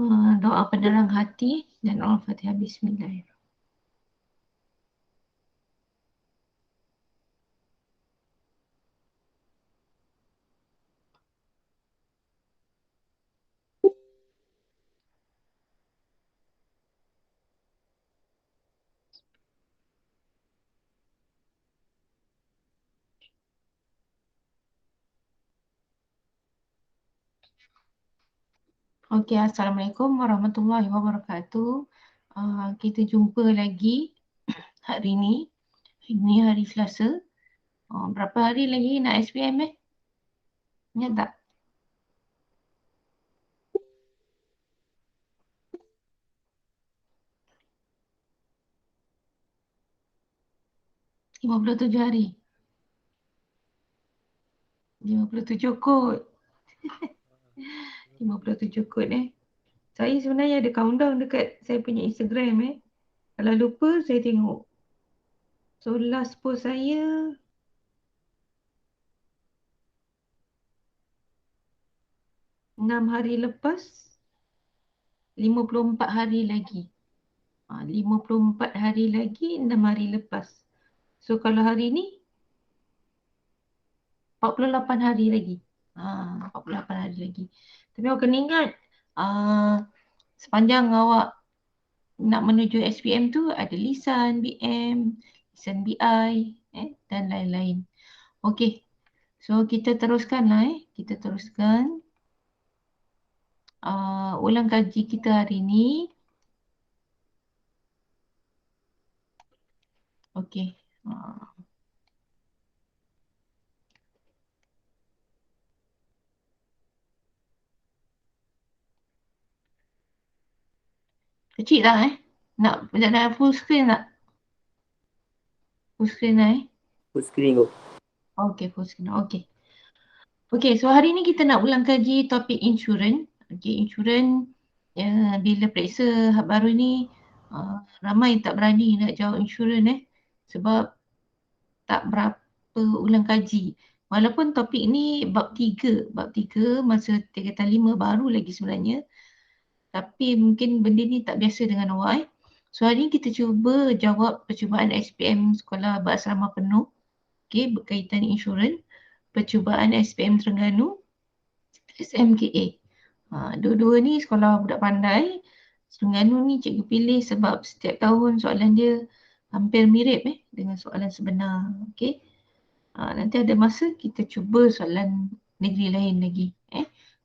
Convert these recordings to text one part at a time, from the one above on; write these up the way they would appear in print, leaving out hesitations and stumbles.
Doa penerang hati dan Al-Fatihah. Bismillahirrahmanirrahim. Okey, Assalamualaikum warahmatullahi wabarakatuh. Kita jumpa lagi hari ni. Hari ni hari Selasa. Berapa hari lagi nak SPM Ingat tak? ...57 hari. 57 kot. 57 kot Saya sebenarnya ada countdown dekat saya punya Instagram Kalau lupa saya tengok. So last post saya 6 hari lepas, 54 hari lagi. 54 hari lagi, 6 hari lepas. So kalau hari ni 48 hari lagi. 48 hari lagi. Tapi awak kena ingat, sepanjang awak nak menuju SPM tu ada lisan BM, lisan BI dan lain-lain. Okey. So kita teruskan Kita teruskan ulang kaji kita hari ni. Okey. Kecil tak nak full screen tak? Full screen Full screen kot. Okey, full screen. Okey. Okey, so hari ni kita nak ulang kaji topik insurans. Okey, insurans bila periksa baru ni ramai tak berani nak jawab insurans sebab tak berapa ulang kaji. Walaupun topik ni bab 3, masa tingkatan 5 baru lagi sebenarnya. Tapi mungkin benda ni tak biasa dengan awak So hari ni kita cuba jawab percubaan SPM Sekolah Berasrama Penuh. Okey, berkaitan insurans. Percubaan SPM Terengganu, SMKA. Dua-dua ni sekolah budak pandai. Terengganu ni cikgu pilih sebab setiap tahun soalan dia hampir mirip dengan soalan sebenar. Okey. Nanti ada masa kita cuba soalan negeri lain lagi.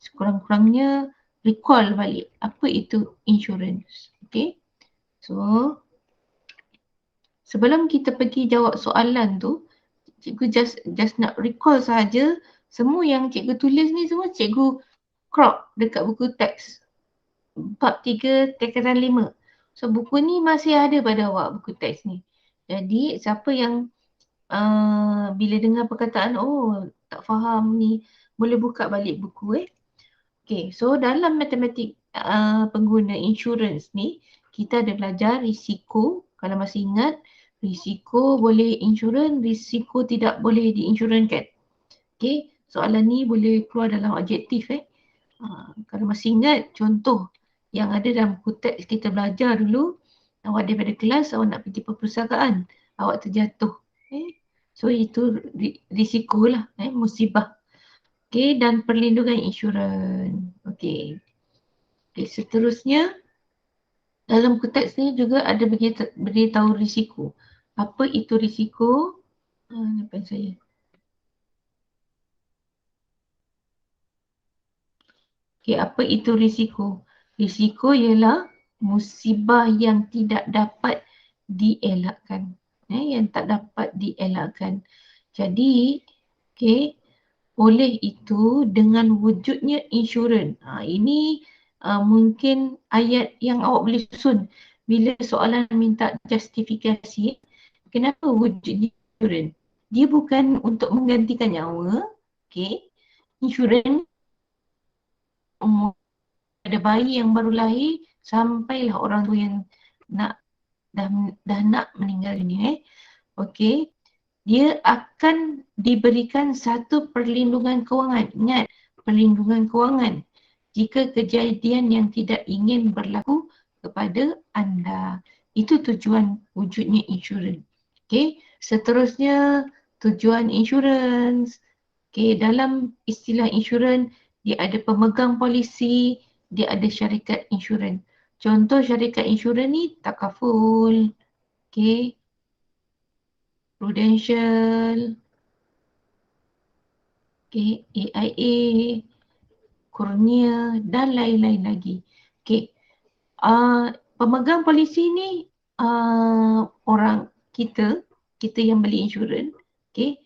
Sekurang-kurangnya recall balik apa itu insurans. Okey. So sebelum kita pergi jawab soalan tu, cikgu just nak recall saja semua yang cikgu tulis ni semua cikgu crop dekat buku teks bab 3 tingkatan 5. So buku ni masih ada pada awak, buku teks ni. Jadi siapa yang bila dengar perkataan tak faham ni, boleh buka balik buku Okay, so dalam matematik pengguna insurans ni, kita ada belajar risiko. Kalau masih ingat, risiko boleh insurans, risiko tidak boleh diinsurankan. Okay, soalan ni boleh keluar dalam objektif kalau masih ingat contoh yang ada dalam buku teks kita belajar dulu, awak daripada kelas, awak nak pergi perpustakaan, awak terjatuh. So itu risiko lah, musibah. Okay, dan perlindungan insurans. Okay, seterusnya dalam buku teks ni juga ada beritahu risiko. Apa itu risiko? Nampak saya. Okay, apa itu risiko? Risiko ialah musibah yang tidak dapat dielakkan. Yang tak dapat dielakkan. Jadi, oleh itu dengan wujudnya insurans. Ini mungkin ayat yang awak boleh susun bila soalan minta justifikasi. Kenapa wujudnya insurans? Dia bukan untuk menggantikan nyawa. Insurans ada bayi yang baru lahir sampailah orang tu yang dah nak meninggal ini Okey, dia akan diberikan satu perlindungan kewangan. Ingat, perlindungan kewangan. jika kejadian yang tidak ingin berlaku kepada anda. Itu tujuan wujudnya insurans. Okey, seterusnya tujuan insurans. Okey, dalam istilah insurans dia ada pemegang polisi, dia ada syarikat insurans. Contoh syarikat insurans ni Takaful, okey, Prudential, okey, AIA, Kurnia dan lain-lain lagi. Okey, pemegang polisi ni orang kita yang beli insurans. Okay.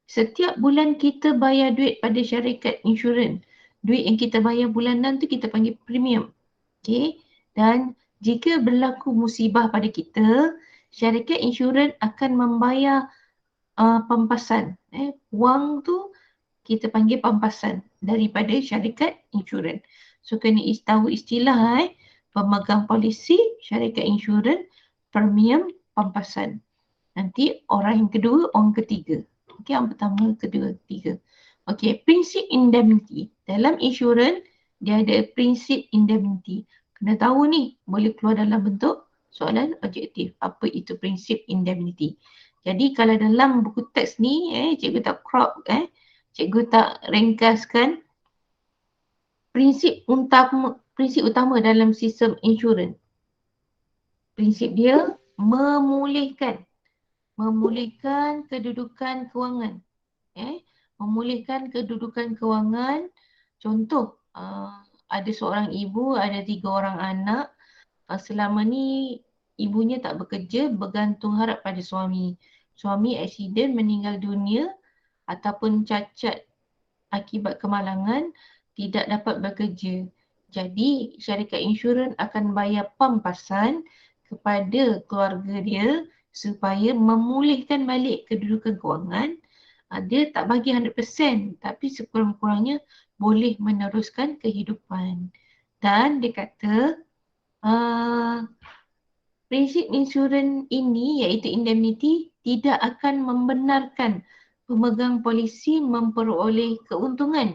Setiap bulan kita bayar duit pada syarikat insurans. Duit yang kita bayar bulanan tu kita panggil premium. Okay. Dan jika berlaku musibah pada kita, syarikat insurans akan membayar pampasan. Wang tu kita panggil pampasan daripada syarikat insurans. So kena tahu istilah pemegang polisi, syarikat insurans, premium, pampasan. Nanti orang yang kedua, orang ketiga. Okey, yang pertama, kedua, ketiga. Okey, prinsip indemnity. Dalam insurans, dia ada prinsip indemnity. Kena tahu ni, boleh keluar dalam bentuk soalan objektif. Apa itu prinsip indemnity? Jadi kalau dalam buku teks ni, cikgu tak crop, cikgu tak ringkaskan prinsip utama dalam sistem insurans. Prinsip dia memulihkan kedudukan kewangan. Memulihkan kedudukan kewangan. Contoh, ada seorang ibu, ada 3 orang anak. Selama ni ibunya tak bekerja, bergantung harap pada suami. Suami aksiden meninggal dunia ataupun cacat akibat kemalangan, tidak dapat bekerja. Jadi syarikat insurans akan bayar pampasan kepada keluarga dia supaya memulihkan balik kedudukan kewangan. Dia tak bagi 100% tapi sekurang-kurangnya boleh meneruskan kehidupan. Dan dia kata prinsip insurans ini iaitu indemnity tidak akan membenarkan pemegang polisi memperoleh keuntungan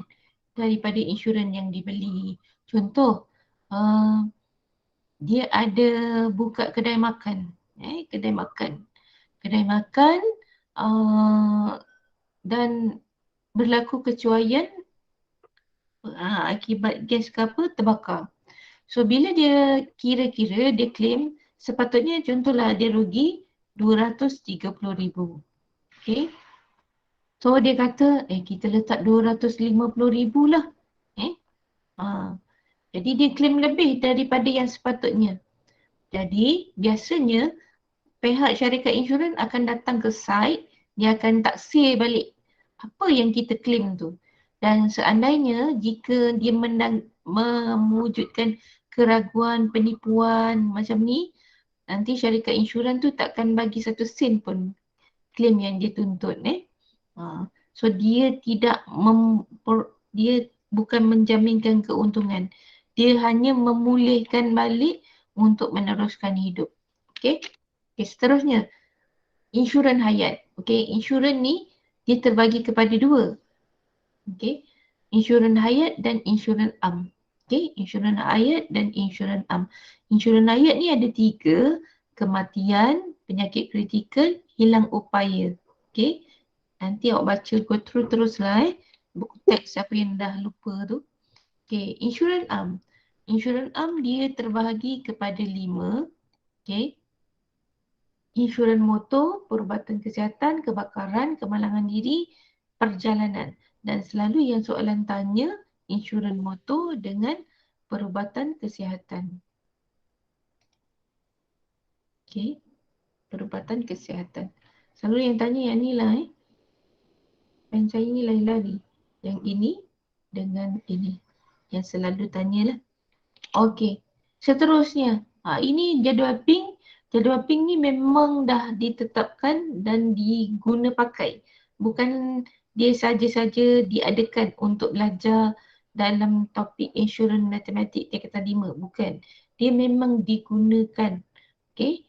daripada insurans yang dibeli. Contoh, dia ada buka kedai makan. Kedai makan dan berlaku kecuaian akibat gas ke apa terbakar. So bila dia kira-kira, dia claim sepatutnya contohlah dia rugi 230,000. Okay. So dia kata kita letak 250,000 lah. Jadi dia claim lebih daripada yang sepatutnya. Jadi biasanya pihak syarikat insurans akan datang ke site, dia akan taksir balik apa yang kita claim tu. Dan seandainya jika dia mewujudkan keraguan, penipuan macam ni, nanti syarikat insurans tu takkan bagi 1 sen pun claim yang dia tuntut. So dia tidak dia bukan menjaminkan keuntungan. Dia hanya memulihkan balik untuk meneruskan hidup. Okey. Okey, seterusnya insurans hayat. Okey, insurans ni dia terbagi kepada 2. Okey. Insurans hayat dan insurans am. Okey, insurans hayat dan insurans am. Insurans hayat ni ada 3, kematian, penyakit kritikal, hilang upaya. Okey. Nanti awak baca go through teruslah buku teks siapa yang dah lupa tu. Okey, insurans am. Insurans am dia terbahagi kepada 5. Okey. Insurans motor, perubatan kesihatan, kebakaran, kemalangan diri, perjalanan. Dan selalu yang soalan tanya insurans motor dengan perubatan kesihatan. Okey. Perubatan kesihatan. Selalu yang tanya yang ni lah Dan saya ni lari-lari. Yang ini dengan ini. Yang selalu tanyalah. Okey. Seterusnya. Ini jadual pink. Jadual pink ni memang dah ditetapkan dan diguna pakai. Bukan dia saja-saja diadakan untuk belajar dalam topik insurans matematik tingkatan 5. Bukan. Dia memang digunakan. Okey.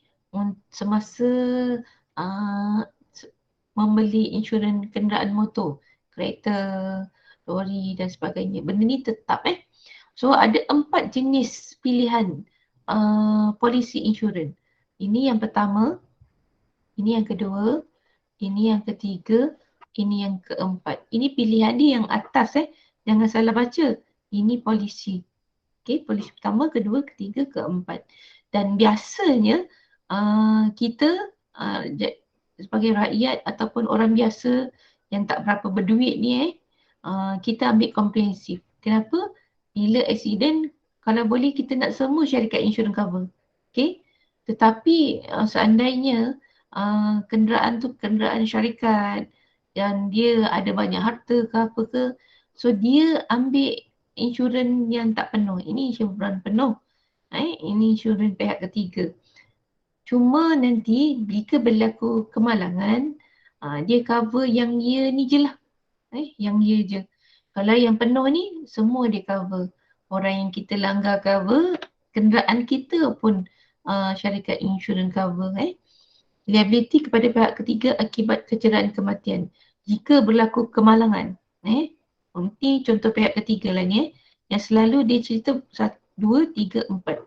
Semasa membeli insurans kenderaan motor, kereta, lori dan sebagainya. Benda ni tetap So ada 4 jenis pilihan polisi insurans. Ini yang pertama, ini yang kedua, ini yang ketiga, ini yang keempat. Ini pilihan dia yang atas Jangan salah baca. Ini polisi. Okey, polisi pertama, kedua, ketiga, keempat. Dan biasanya kita sebagai rakyat ataupun orang biasa yang tak berapa berduit ni kita ambil komprehensif. Kenapa? Bila accident, kalau boleh kita nak semua syarikat insurans cover. Okey? Tetapi seandainya kenderaan tu kenderaan syarikat dan dia ada banyak harta ke apa ke, so dia ambil insurans yang tak penuh. Ini insurans penuh. Ini insurans pihak ketiga. Cuma nanti jika berlaku kemalangan, dia cover yang ya ni je lah. Yang ya je. Kalau yang penuh ni, semua dia cover. Orang yang kita langgar cover, kenderaan kita pun syarikat insurans cover. Liability kepada pihak ketiga akibat kecederaan kematian. Jika berlaku kemalangan. Nanti contoh pihak ketiga lah ni. Yang selalu dia cerita 1, 2, 3, 4.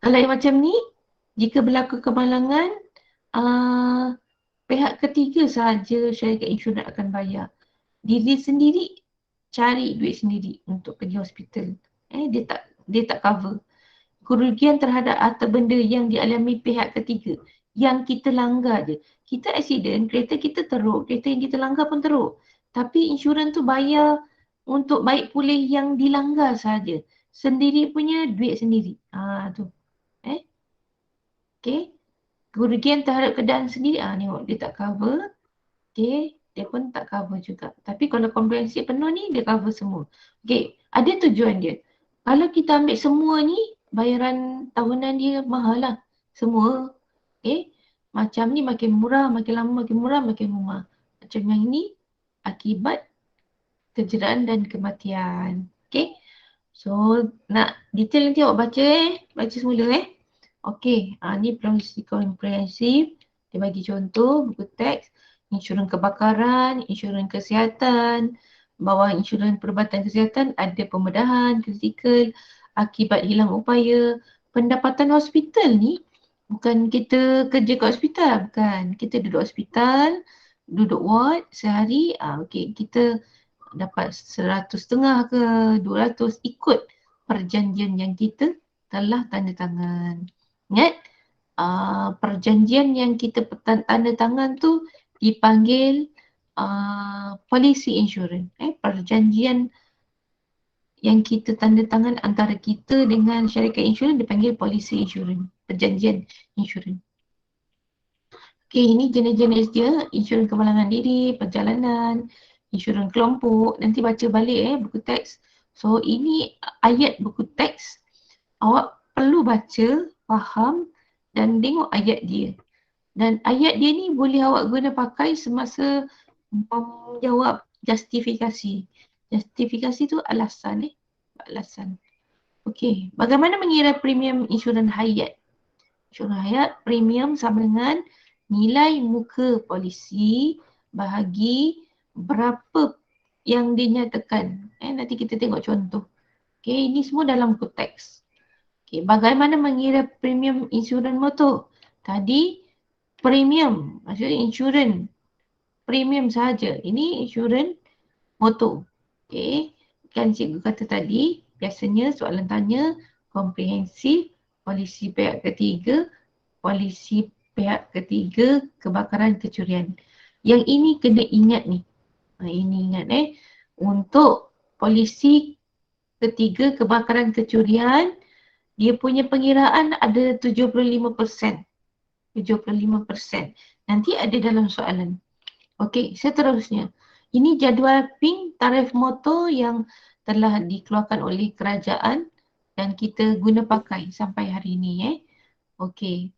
Kalau yang macam ni, jika berlaku kemalangan, pihak ketiga sahaja syarikat insurans akan bayar. Diri sendiri cari duit sendiri untuk pergi hospital. Dia tak cover. Kerugian terhadap harta benda yang dialami pihak ketiga yang kita langgar je. Kita accident, kereta kita teruk, kereta yang kita langgar pun teruk. Tapi insurans tu bayar untuk baik pulih yang dilanggar saja. Sendiri punya duit sendiri. Tu. Okay. Kerugian terhadap kenderaan sendiri, tengok dia tak cover. Okay. Dia pun tak cover juga. Tapi kalau komprehensif penuh ni, dia cover semua. Okay. Ada tujuan dia. Kalau kita ambil semua ni, bayaran tahunan dia mahal lah. Semua. Okay. Macam ni makin murah, makin lama makin murah, makin murah. Macam yang ni, akibat kecederaan dan kematian. Okay. So, nak detail nanti awak baca Baca semula Okey, ni polisi komprehensif. Dia bagi contoh buku teks, insurans kebakaran, insurans kesihatan, bawah insurans perubatan kesihatan ada pembedahan fizikal akibat hilang upaya. Pendapatan hospital ni bukan kita kerja kat hospital, bukan. Kita duduk hospital, duduk ward sehari, okey, kita dapat 100.5 ke 200 ikut perjanjian yang kita telah tanda tangan. Ingat, perjanjian yang kita tanda tangan tu dipanggil policy insurance. Perjanjian yang kita tanda tangan antara kita dengan syarikat insurans dipanggil policy insurance. Perjanjian insurans. Okay, ini jenis-jenis dia. Insurans kemalangan diri, perjalanan, insurans kelompok. Nanti baca balik buku teks. So, ini ayat buku teks. Awak perlu baca, faham dan tengok ayat dia. Dan ayat dia ni boleh awak guna pakai semasa menjawab justifikasi. Justifikasi tu alasan alasan. Okey, bagaimana mengira premium insurans hayat? Insurans hayat premium sama dengan nilai muka polisi bahagi berapa yang dinyatakan. Nanti kita tengok contoh. Okey, ini semua dalam konteks. Okay, bagaimana mengira premium insurans motor? Tadi premium, maksudnya insurans premium sahaja. Ini insurans motor. Okay, kan cikgu kata tadi, biasanya soalan tanya komprehensif, polisi pihak ketiga, polisi pihak ketiga, kebakaran kecurian. Yang ini kena ingat ni. Ini ingat untuk polisi ketiga kebakaran kecurian, dia punya pengiraan ada 75%. 75%. Nanti ada dalam soalan. Okey, seterusnya. Ini jadual PIN tarif motor yang telah dikeluarkan oleh kerajaan dan kita guna pakai sampai hari ini Okey.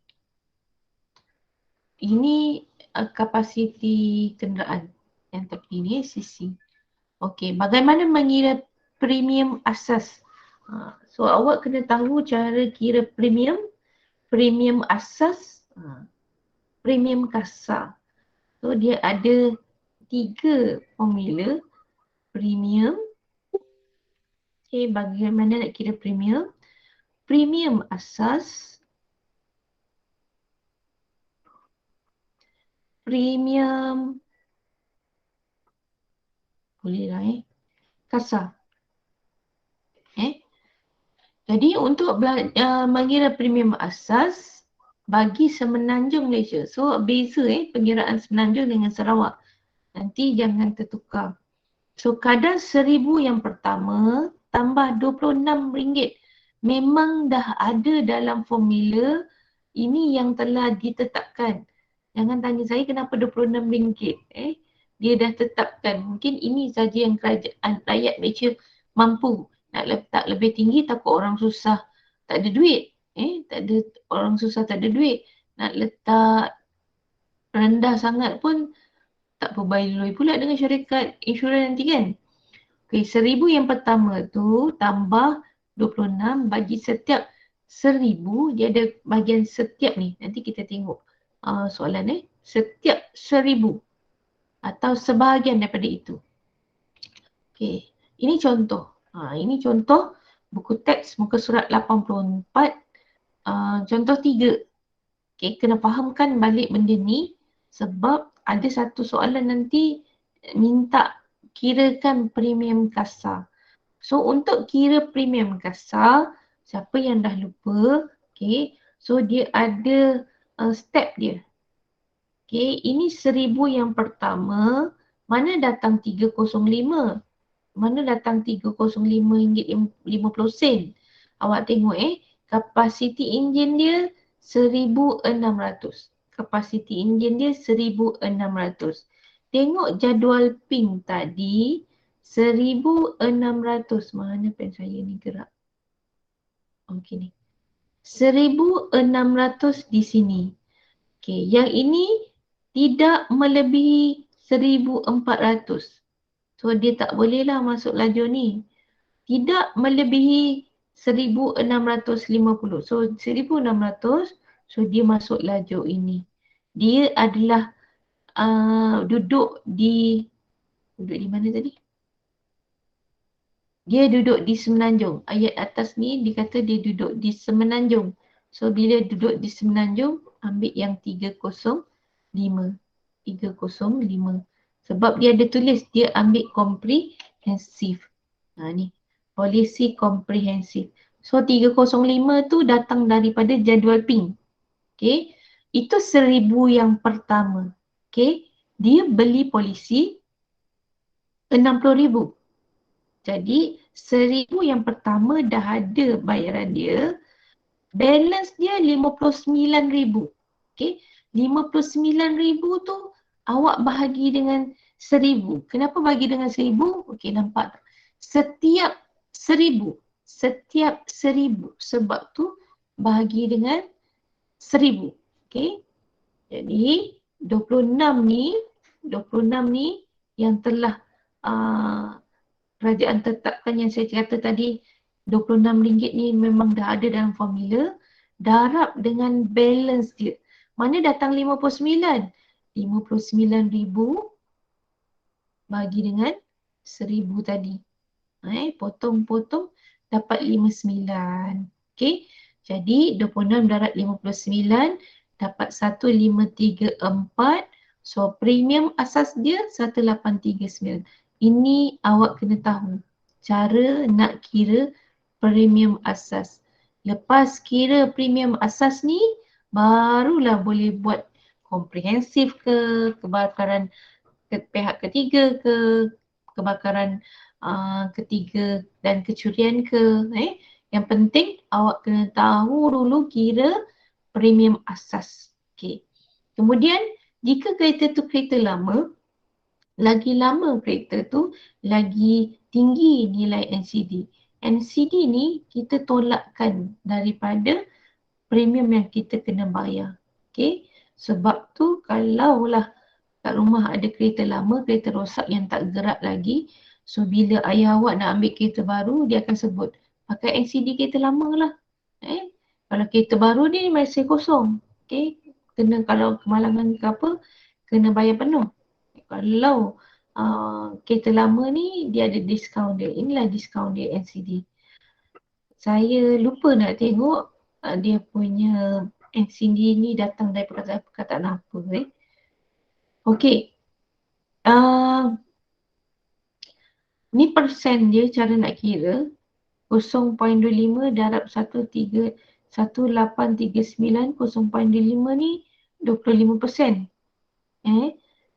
Ini kapasiti kenderaan yang terpilih CC. Okey, bagaimana mengira premium asas? So awak kena tahu cara kira premium, premium asas, premium kasar. So dia ada 3 formula premium, Okay, bagaimana nak kira premium? Premium asas, premium boleh lah kasar. Jadi untuk mengira premium asas bagi Semenanjung Malaysia. So beza pengiraan Semenanjung dengan Sarawak. Nanti jangan tertukar. So kadar 1,000 yang pertama tambah RM26 memang dah ada dalam formula ini yang telah ditetapkan. Jangan tanya saya kenapa RM26. Dia dah tetapkan. Mungkin ini saja yang kerajaan rakyat Malaysia mampu. Nak letak lebih tinggi takut orang susah tak ada duit. Tak ada orang susah tak ada duit. Nak letak rendah sangat pun tak berbaloi pula dengan syarikat insurans nanti kan. Okay, 1,000 yang pertama tu tambah 26 bagi setiap 1,000 dia ada bahagian setiap ni. Nanti kita tengok soalan setiap 1,000 atau sebahagian daripada itu. Okay, ini contoh. Ini contoh buku teks muka surat 84. Contoh 3. Okay, kena fahamkan balik benda ni sebab ada satu soalan nanti minta kirakan premium kasar. So untuk kira premium kasar, siapa yang dah lupa, okay, so dia ada step dia. Okay, ini 1,000 yang pertama, mana datang 305? Mana datang RM305.50? Awak tengok kapasiti enjin dia 1,600. Kapasiti enjin dia 1,600. Tengok jadual ping tadi 1,600. Mana pen saya ni gerak? Okey ni. 1,600 di sini. Okey, yang ini tidak melebihi 1,400. So dia tak bolehlah masuk lajur ni. Tidak melebihi 1,650. So 1,600, so dia masuk lajur ini. Dia adalah duduk di mana tadi? Dia duduk di Semenanjung. Ayat atas ni dikata dia duduk di Semenanjung. So bila duduk di Semenanjung, ambil yang 305. 305. Sebab dia ada tulis, dia ambil komprehensif. Ni, polisi komprehensif. So 305 tu datang daripada jadual ping. Okay. Itu 1,000 yang pertama. Okay. Dia beli polisi RM60,000. Jadi 1,000 yang pertama dah ada bayaran dia. Balance dia RM59,000. Okay. RM59,000 tu awak bahagi dengan 1,000. Kenapa bagi dengan 1,000? Okey, nampak tak? Setiap 1,000. Setiap 1,000. Sebab tu bahagi dengan 1,000. Okey. Jadi 26 ni yang telah kerajaan tetapkan yang saya kata tadi RM26 ni memang dah ada dalam formula. Darab dengan balance dia. Mana datang 59? 59,000 bagi dengan 1,000 tadi. Potong-potong dapat 59. Okey. Jadi 26 darab 59 dapat 1,534. So premium asas dia 1,839. Ini awak kena tahu cara nak kira premium asas. Lepas kira premium asas ni, barulah boleh buat komprehensif ke, kebakaran pihak ketiga ke, kebakaran ketiga dan kecurian ke. Yang penting awak kena tahu dulu kira premium asas. Okay. Kemudian jika kereta tu kereta lama, lagi lama kereta tu, lagi tinggi nilai NCD. NCD ni kita tolakkan daripada premium yang kita kena bayar. Okay. Sebab tu kalaulah kat rumah ada kereta lama, kereta rosak yang tak gerak lagi, so bila ayah awak nak ambil kereta baru, dia akan sebut pakai NCD kereta lama lah. Kalau kereta baru ni masih kosong. Okay. Kena kalau kemalangan ke apa, kena bayar penuh. Kalau kereta lama ni dia ada diskaun dia. Inilah diskaun dia NCD. Saya lupa nak tengok dia punya NCD ni datang dari perkataan apa Okey. Ni persen dia cara nak kira. 0.25 darab 1839, 0.25 ni 25%.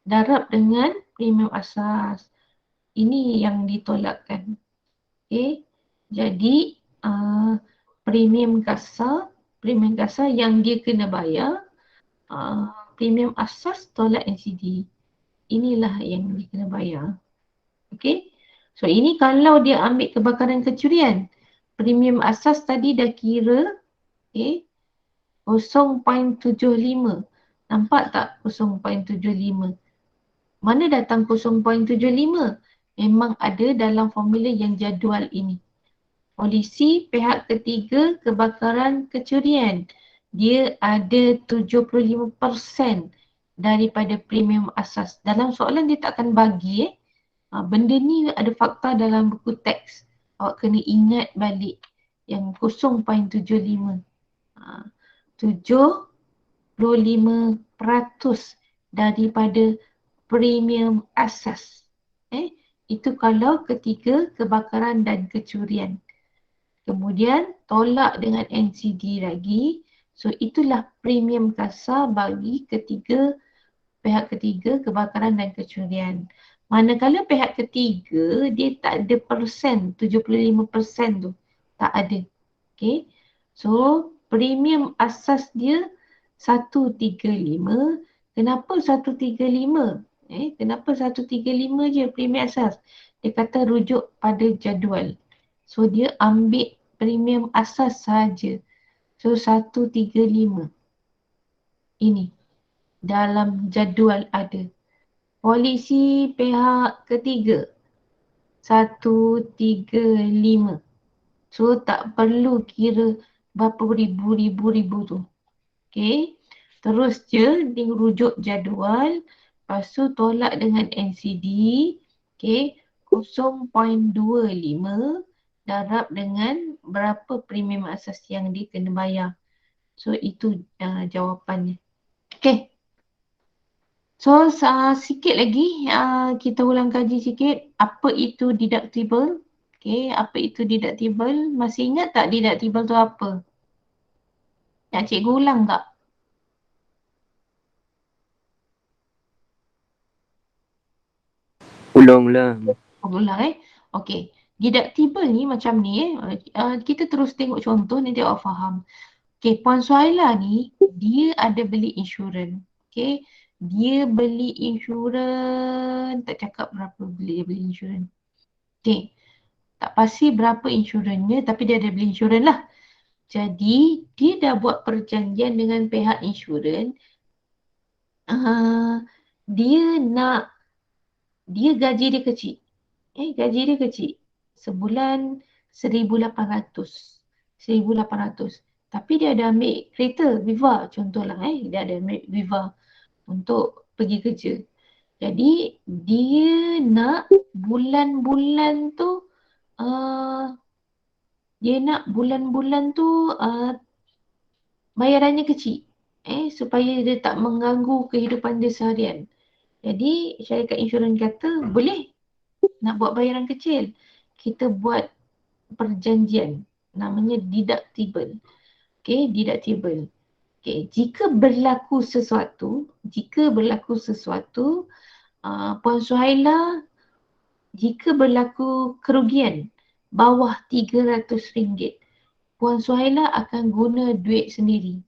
Darab dengan premium asas. Ini yang ditolakkan. Jadi premium kasar yang dia kena bayar, premium asas tolak NCD. Inilah yang dia kena bayar. So ini kalau dia ambil kebakaran kecurian. Premium asas tadi dah kira 0.75. Nampak tak 0.75? Mana datang 0.75? Memang ada dalam formula yang jadual ini. Polisi pihak ketiga kebakaran kecurian. Dia ada 75% daripada premium asas. Dalam soalan dia takkan bagi benda ni ada fakta dalam buku teks. Awak kena ingat balik yang 0.75. 75% daripada premium asas. Itu kalau ketiga kebakaran dan kecurian. Kemudian tolak dengan NCD lagi. So itulah premium kasar bagi pihak ketiga kebakaran dan kecurian. Manakala pihak ketiga dia tak ada persen, 75% tu. Tak ada. So premium asas dia 135. Kenapa 135? Kenapa 135 je premium asas? Dia kata rujuk pada jadual. So dia ambil premium asas saja. So 135. Ini dalam jadual ada. Polisi pihak ketiga 135. So tak perlu kira berapa ribu tu. Terus je dia rujuk jadual. Lepas tu tolak dengan NCD. 0.25 darab dengan berapa premium asas yang dia kena bayar. So itu jawapannya. So sikit lagi kita ulang kaji sikit. Apa itu deductible? Apa itu deductible? Masih ingat tak deductible tu apa? Nak cikgu ulang tak? Ulanglah. Ulang Okey. Deductible ni macam ni kita terus tengok contoh nanti awak faham. Puan Suhaila ni dia ada beli insurans. Dia beli insurans, tak cakap berapa dia beli insurans. Tak pasti berapa insurannya tapi dia ada beli insurans lah. Jadi dia dah buat perjanjian dengan pihak insurans. Dia gaji dia kecil. Gaji dia kecil. Sebulan 1,800. 1,800. Tapi dia ada ambil kereta Viva contohlah. Dia ada ambil Viva untuk pergi kerja. Jadi dia nak bulan-bulan tu bayarannya kecil. Supaya dia tak mengganggu kehidupan dia seharian. Jadi syarikat insurans kata boleh nak buat bayaran kecil. Kita buat perjanjian namanya deductible. Deductible. Jika berlaku sesuatu, Puan Suhaila, jika berlaku kerugian bawah RM300, Puan Suhaila akan guna duit sendiri.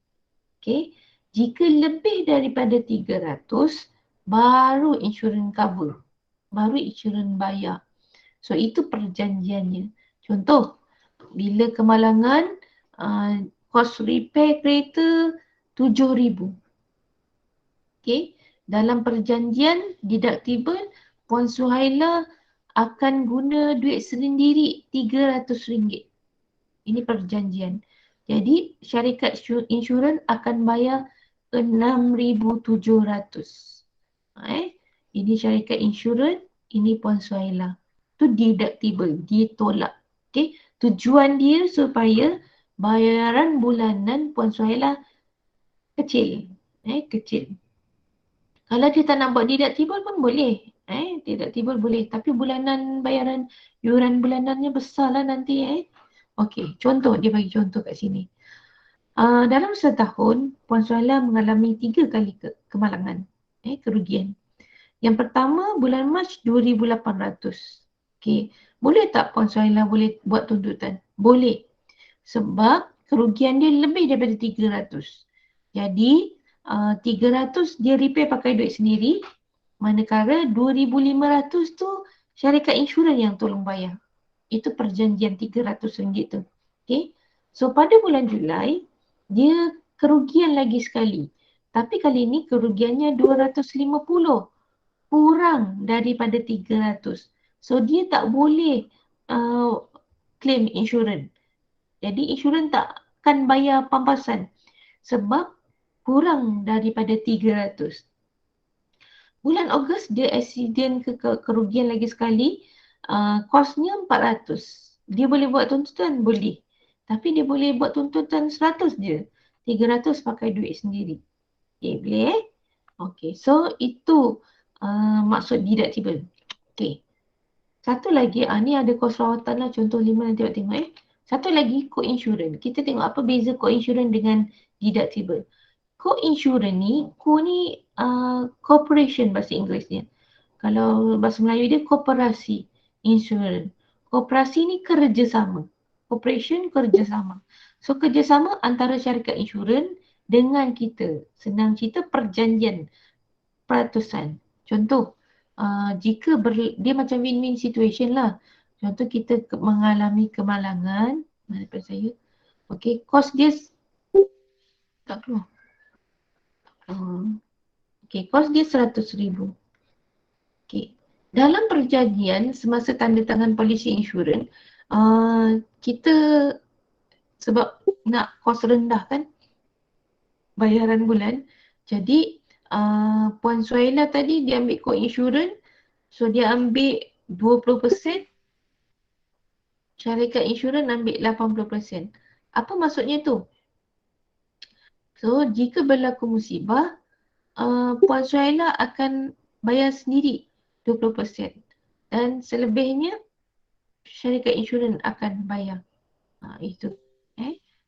Jika lebih daripada 300, baru insurans cover. Baru insurans bayar. So itu perjanjiannya. Contoh, bila kemalangan kos repair kereta RM7,000. Dalam perjanjian deductible, Puan Suhaila akan guna duit sendiri RM300. Ini perjanjian. Jadi syarikat insurans akan bayar RM6,700. Ini syarikat insurans Ini Puan Suhaila. Tu deductible, ditolak. Okay. Tujuan dia supaya bayaran bulanan Puan Suhaila kecil. Kecil. Kalau dia tak nak buat deductible pun boleh. Deductible boleh. Tapi bulanan bayaran, yuran bulanannya besar lah nanti. Okey, contoh, dia bagi contoh kat sini. Dalam setahun, Puan Suhaila mengalami 3 kali kemalangan. Kerugian. Yang pertama, bulan Mac 2,800. Okey, boleh tak Puan Suhaila boleh buat tuntutan? Boleh. Sebab kerugian dia lebih daripada 300. Jadi, 300 dia repair pakai duit sendiri. Manakala 2,500 tu syarikat insurans yang tolong bayar. Itu perjanjian RM300 tu. Okay. So pada bulan Julai, dia kerugian lagi sekali. Tapi kali ini kerugiannya 250. Kurang daripada 300. So dia tak boleh claim insurans. Jadi insurans tak akan bayar pampasan. Sebab kurang daripada 300. Bulan Ogos dia accident kerugian lagi sekali, kosnya 400. Dia boleh buat tuntutan? Boleh. Tapi dia boleh buat tuntutan 100 je. 300 pakai duit sendiri. Okay, boleh Okay, so itu maksud deductible. Okay. Satu lagi, ni ada kos rawatan lah, contoh 5 nanti awak tengok Satu lagi, co-insurance. Kita tengok apa beza co-insurance dengan deductible. Co-insurance ni, co ni corporation bahasa Inggerisnya. Kalau bahasa Melayu dia koperasi insurans. Koperasi ni kerjasama. Corporation kerjasama. So kerjasama antara syarikat insurans dengan kita. Senang cerita perjanjian peratusan. Contoh, jika dia macam win-win situation lah. Contoh kita mengalami kemalangan. Mana pada saya? Okay, kos dia tak keluar. Okay, kos dia RM100,000. Okay. Dalam perjanjian semasa tanda tangan polisi insurans, kita sebab nak kos rendah kan bayaran bulan. Jadi Puan Suhaila tadi dia ambil co-insurance, so dia ambil 20%, syarikat insurans ambil 80%. Apa maksudnya tu? So jika berlaku musibah, Puan Suhaila akan bayar sendiri 20%. Dan selebihnya syarikat insurans akan bayar. Itu.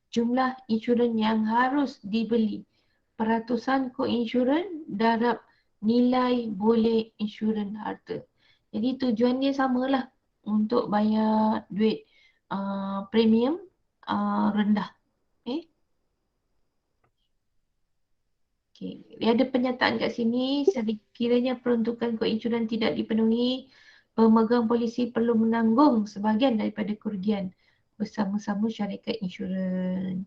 Jumlah insurans yang harus dibeli. Peratusan co-insurans darab nilai boleh insurans harta. Jadi tujuan dia samalah untuk bayar duit premium rendah. Okay. Dia ada pernyataan kat sini, sekiranya peruntukan co-insurans tidak dipenuhi, pemegang polisi perlu menanggung sebahagian daripada kerugian bersama-sama syarikat insurans.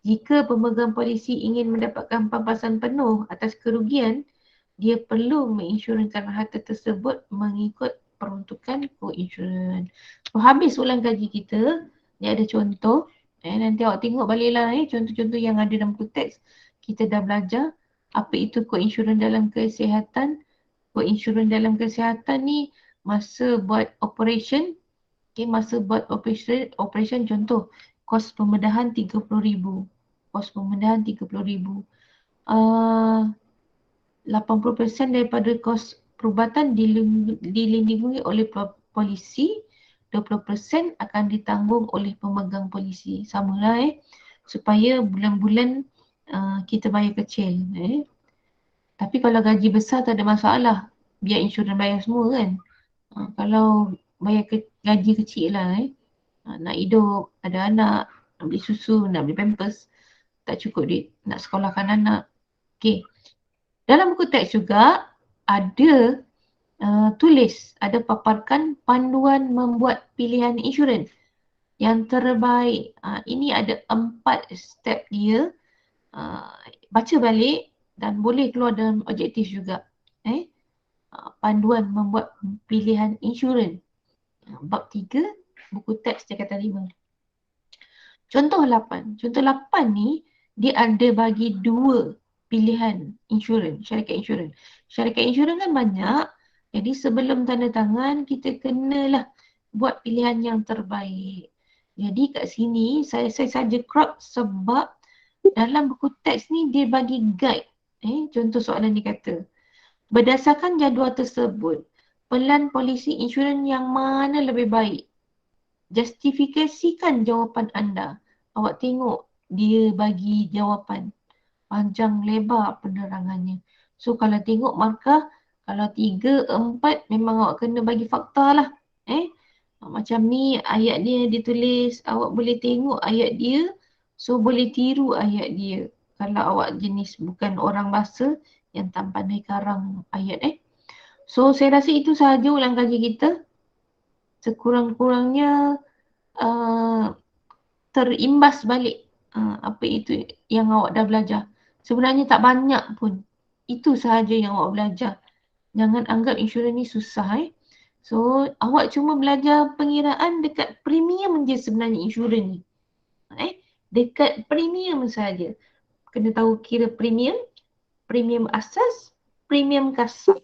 Jika pemegang polisi ingin mendapatkan pampasan penuh atas kerugian, dia perlu menginsurans harta tersebut mengikut peruntukan co-insurans. So, habis ulang gaji kita, ni ada contoh. Nanti awak tengok baliklah contoh-contoh yang ada dalam buku teks. Kita dah belajar apa itu co-insurans dalam kesihatan. Co-insurans dalam kesihatan ni masa buat operation, masa buat operation contoh kos pembedahan RM30,000. Kos pembedahan RM30,000. 80% daripada kos perubatan dilindungi oleh polisi, 20% akan ditanggung oleh pemegang polisi. Samalah supaya bulan-bulan kita bayar kecil. Tapi kalau gaji besar tak ada masalah. Biar insurans bayar semua kan. Kalau bayar gaji kecil lah nak hidup, ada anak, nak beli susu, nak beli pampers, tak cukup duit nak sekolahkan anak. Okay. Dalam buku teks juga ada tulis, ada paparkan panduan membuat pilihan insurans yang terbaik. Ini ada 4 step dia. Baca balik dan boleh keluar dalam objektif juga. Panduan membuat pilihan insurans. Bab 3, buku teks Jabatan 5. Contoh 8. Contoh 8 ni, dia ada bagi 2 pilihan insurans, syarikat insurans. Syarikat insurans kan banyak. Jadi sebelum tanda tangan, kita kenalah buat pilihan yang terbaik. Jadi kat sini, saya saja crop sebab dalam buku teks ni dia bagi guide. Contoh soalan dia kata, berdasarkan jadual tersebut, pelan polisi insurans yang mana lebih baik? Justifikasikan jawapan anda. Awak tengok dia bagi jawapan. Panjang lebar penerangannya. So kalau tengok markah, kalau 3, 4 memang awak kena bagi fakta lah. Macam ni ayat dia ditulis, awak boleh tengok ayat dia. So boleh tiru ayat dia. Kalau awak jenis bukan orang bahasa yang tak pandai karang ayat. So saya rasa itu sahaja ulang kaji kita. Sekurang-kurangnya terimbas balik apa itu yang awak dah belajar. Sebenarnya tak banyak pun. Itu sahaja yang awak belajar. Jangan anggap insurans ni susah. So, awak cuma belajar pengiraan dekat premium je sebenarnya insurans ni. Dekat premium saja. Kena tahu kira premium, premium asas, premium kasar.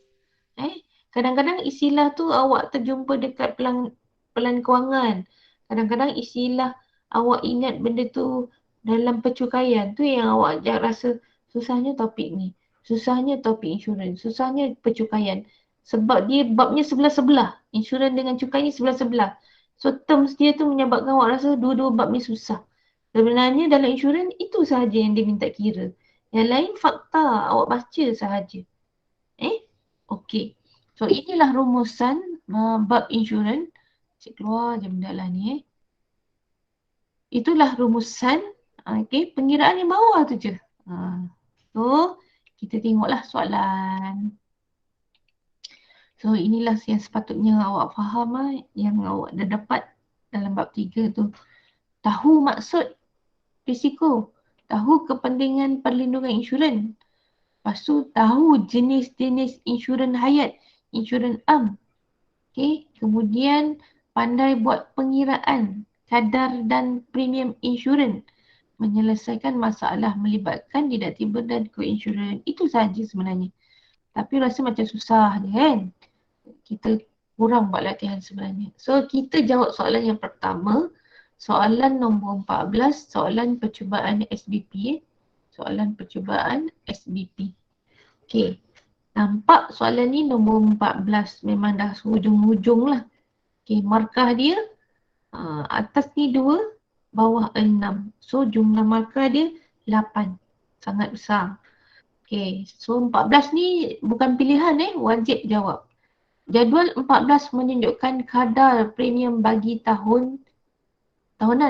Kadang-kadang istilah tu awak terjumpa dekat pelan kewangan. Kadang-kadang istilah awak ingat benda tu dalam percukaian. Tu yang awak rasa susahnya topik ni. Susahnya topik insurans. Susahnya percukaian. Sebab dia babnya sebelah-sebelah. Insurans dengan cukai ni sebelah-sebelah. So terms dia tu menyebabkan awak rasa dua-dua bab ni susah. Sebenarnya dalam insurans itu sahaja yang dia minta kira. Yang lain fakta awak baca sahaja. Okey. So inilah rumusan bab insurans. Cik keluar je benda lah ni. Itulah rumusan. Okey, pengiraan yang bawah tu je. So, kita tengoklah soalan. So, inilah yang sepatutnya awak faham yang awak dah dapat dalam bab 3 tu. Tahu maksud risiko. Tahu kepentingan perlindungan insurans. Lepas tu, tahu jenis-jenis insurans hayat, insurans am. Okay. Kemudian pandai buat pengiraan kadar dan premium insurans. Menyelesaikan masalah melibatkan deductible dan co-insurance. Itu sahaja sebenarnya. Tapi rasa macam susah je kan. Kita kurang buat latihan sebenarnya. So kita jawab soalan yang pertama. Soalan nombor 14. Soalan percubaan SBP. Soalan percubaan SBP. Okay. Nampak soalan ni nombor 14. Memang dah hujung-hujung lah. Okay, markah dia atas ni 2, bawah 6. So jumlah markah dia 8. Sangat besar. Okay, so 14 ni bukan pilihan wajib jawab. Jadual 14 menunjukkan kadar premium bagi tahunan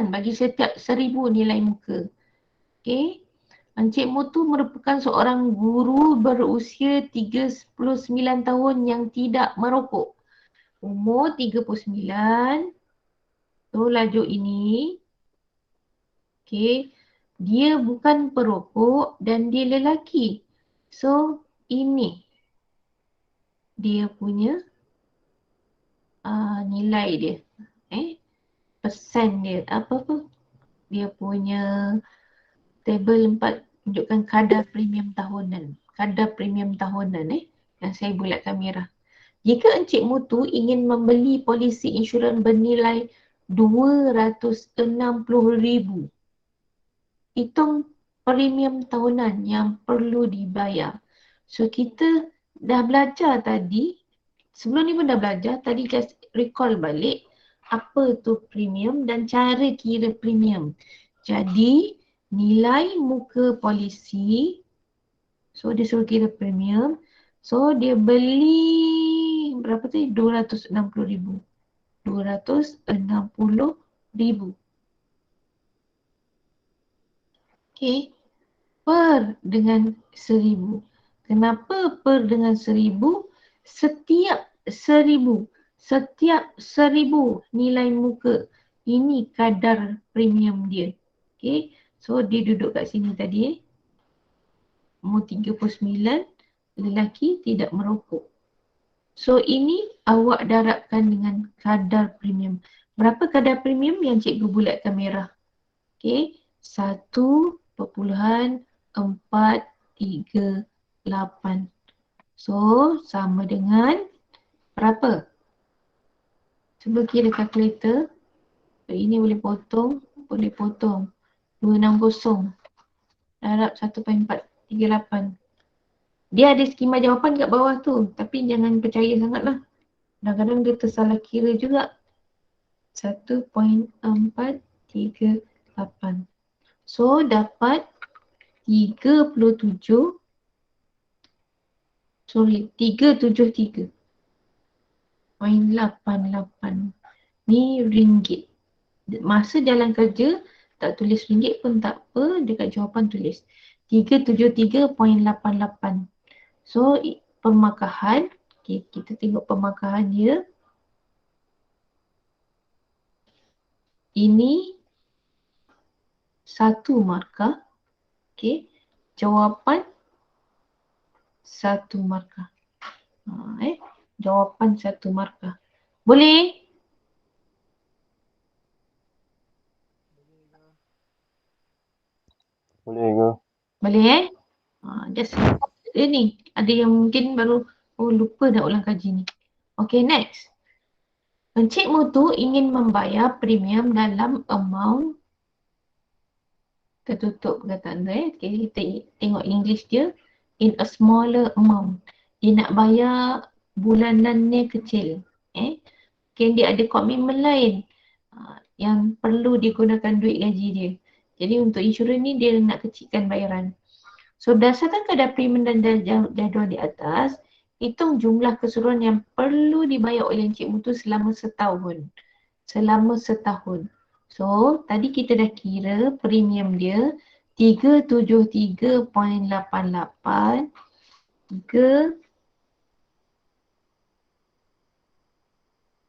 bagi setiap 1000 nilai muka. Okay. Encik Mutu merupakan seorang guru berusia 39 tahun yang tidak merokok. Umur 39. So laju ini. Okay. Dia bukan perokok dan dia lelaki. So ini dia punya nilai dia. Persen dia. Apa-apa. Dia punya table 4 tunjukkan kadar premium tahunan. Kadar premium tahunan yang saya bulatkan merah. Jika Encik Mutu ingin membeli polisi insurans bernilai RM260,000, hitung premium tahunan yang perlu dibayar. So kita dah belajar tadi, sebelum ni pun dah belajar, tadi just recall balik apa tu premium dan cara kira premium. Jadi nilai muka polisi, so dia suruh kira premium. So dia beli berapa tu? RM260,000. RM260,000. Okay. Per dengan 1000. Kenapa per dengan 1000? Setiap 1000 nilai muka. Ini kadar premium dia. Okay. So dia duduk kat sini tadi. Umur 39. Lelaki tidak merokok. So ini awak darabkan dengan kadar premium. Berapa kadar premium yang cikgu bulatkan merah? Okay. 1.438. So sama dengan berapa? Cuba kira kalkulator. Ini boleh potong. 260 darab 1.438. Dia ada skema jawapan kat bawah tu. Tapi jangan percaya sangat lah. Kadang-kadang dia tersalah kira juga. 1.438. So dapat 373.88. Ni ringgit. Masa jalan kerja tak tulis ringgit pun tak apa, dekat jawapan tulis 373.88. So pemakahan, okay, kita tengok pemakahan dia. Ini 1 markah. Okay. Jawapan 1 markah. Jawapan 1 markah. Boleh? Boleh ke? Boleh just ni. Ada yang mungkin baru lupa dah ulang kaji ni. Okay, next. Encik Mutu ingin membayar premium dalam amount tertutup perkataan tu Okay, kita tengok English dia. In a smaller amount. Dia nak bayar bulanannya kecil. Okay, dia ada komitmen lain yang perlu digunakan duit gaji dia. Jadi untuk insurans ni dia nak kecilkan bayaran. So berdasarkan kadar premium dan jadual di atas, hitung jumlah keseluruhan yang perlu dibayar oleh Encik Mutu selama setahun. So tadi kita dah kira premium dia 373.88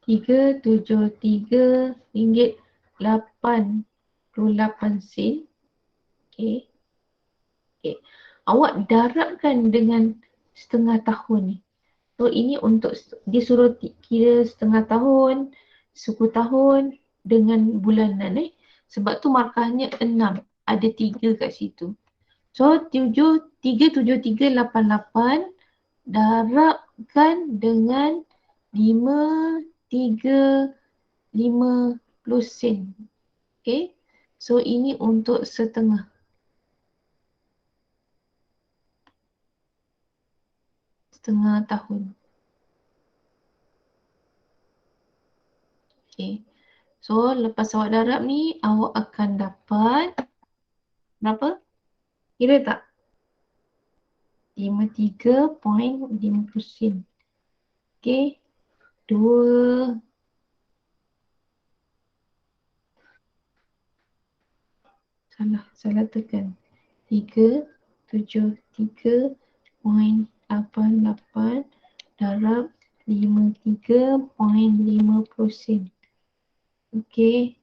373.88 sen. Okay. Awak darabkan dengan setengah tahun ni. So ini untuk dia suruh kira setengah tahun, 10 tahun dengan bulanan Sebab tu markahnya 6. Ada 3 kat situ. So 37388 darabkan dengan 5350 sen. Okay. So ini untuk setengah tahun. Okay. So lepas awak darab ni, awak akan dapat berapa? Kira tak? 53.50 sen. Okay. Salah tekan. 373.88 darab 53.50 sen. Okay.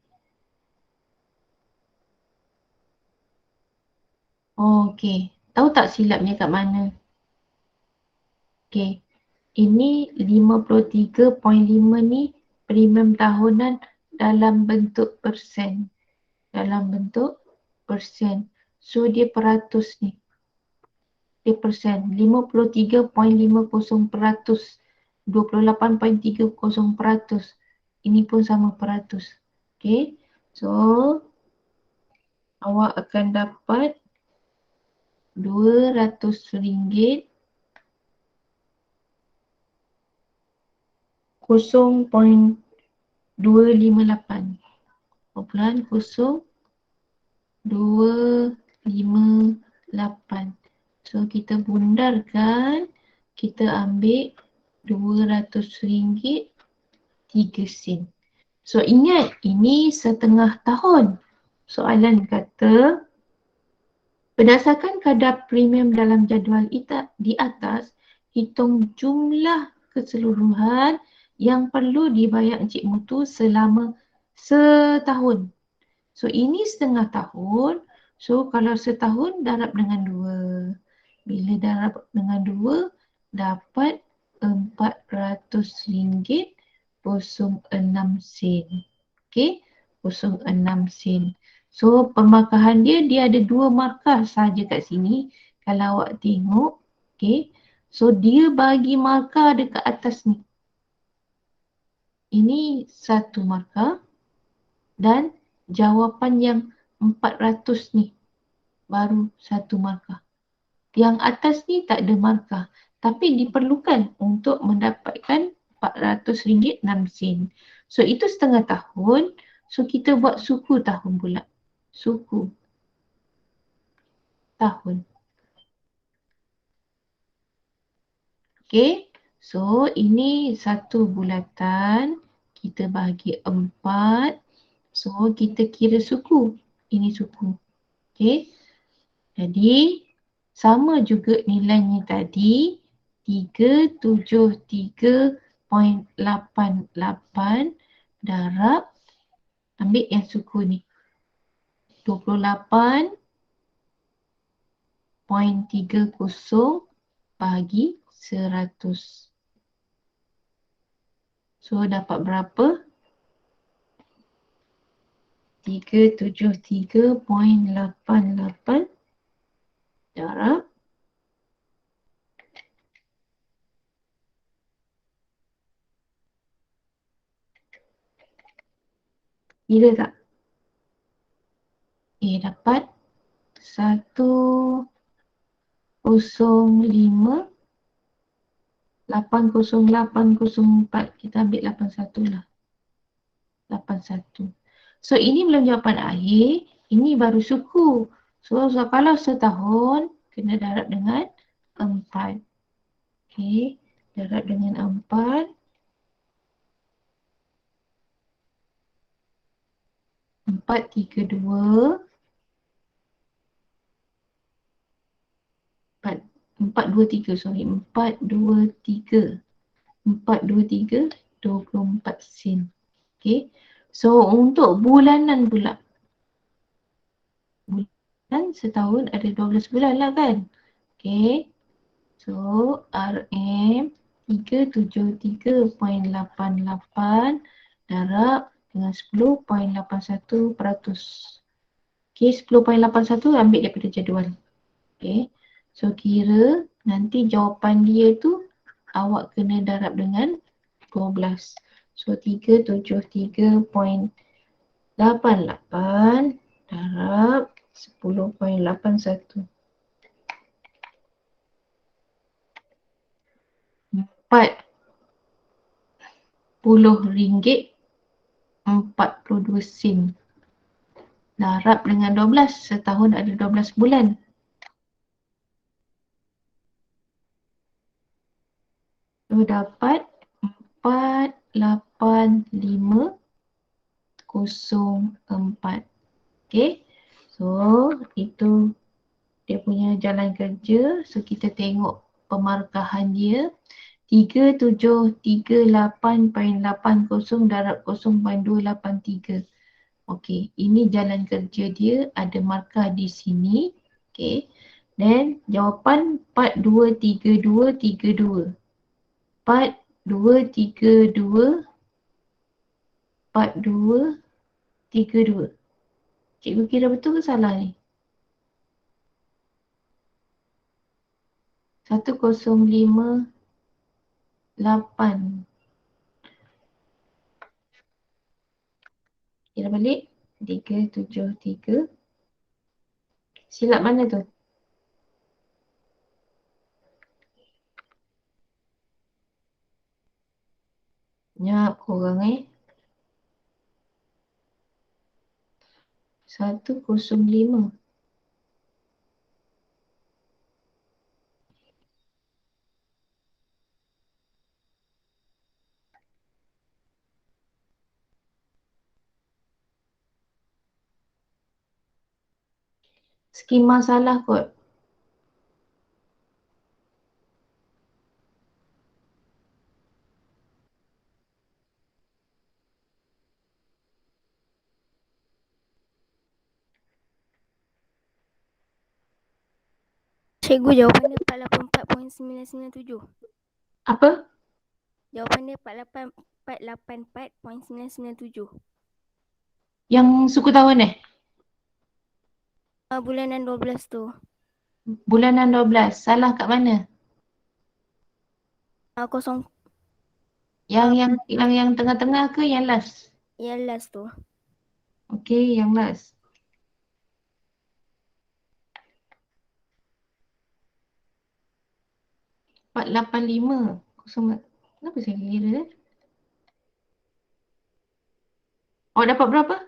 Okay. Tahu tak silapnya kat mana? Okay. Ini 53.5 ni premium tahunan dalam bentuk persen. So dia peratus ni. Dia persen. 53.50%. 28.30%. Ini pun sama peratus. Okay. So awak akan dapat RM200 0.258. 0.258. So kita bundarkan, kita ambil RM200 3 sen. So ingat, ini setengah tahun. Soalan kata, berdasarkan kadar premium dalam jadual di atas, hitung jumlah keseluruhan yang perlu dibayar Encik Mutu selama setahun. So ini setengah tahun. So kalau setahun darab dengan 2. Bila darab dengan 2 dapat RM400.06. Okay, 06 sen. So pemakahan dia ada 2 markah saja kat sini. Kalau awak tengok, okay. So dia bagi markah dekat atas ni. ini 1 markah dan jawapan yang 400 ni baru 1 markah. Yang atas ni tak ada markah tapi diperlukan untuk mendapatkan RM400.06. So itu setengah tahun. So kita buat suku tahun pula. Suku tahun. Okay. So ini satu bulatan. Kita bahagi 4. So kita kira suku. Ini suku. Okay. Jadi sama juga nilainya tadi. 373.88 darab, ambil yang suku ni, 28.30 bagi 100. So dapat berapa? 373.88 darab kira tak? Dapat 105.80804. Kita ambil 81 lah. 81. So ini belum jawapan akhir. Ini baru suku. So kalau setahun, kena darab dengan 4. Okay. Darab dengan 4. 432. 423, sorry. 423. 423, 24 sen. Okay. So untuk bulanan pula. Bulan setahun ada 12 bulan lah kan. Okay. So RM 373.88 darab dengan 10.81%. Okay, 10.81 ambil daripada jadual. Okay. So kira nanti jawapan dia tu awak kena darab dengan 12. So 373.88 darab 10.81. RM40.42. Darab dengan 12. Setahun ada 12 bulan. So dapat 48504. Okay. So itu dia punya jalan kerja. So kita tengok pemarkahan dia. 3738.80 darab 0.283. Okey, ini jalan kerja dia, ada markah di sini. Okey. Dan jawapan 423232. 4232 4232. Cikgu kira betul ke salah ni? 1058. Kira balik. 373. Silap mana tu? Nyap korang 105. Skema salah kot. Cikgu, jawapan dia 484.997. Apa? Jawapan dia 484.997. Yang suku tahun Bulanan 12 tu. Bulanan 12. Salah kat mana? Kosong. Yang tengah-tengah ke yang last? Yang last tu. Okey, yang last. Empat lapan lima. Kenapa saya kira? Awak dapat berapa?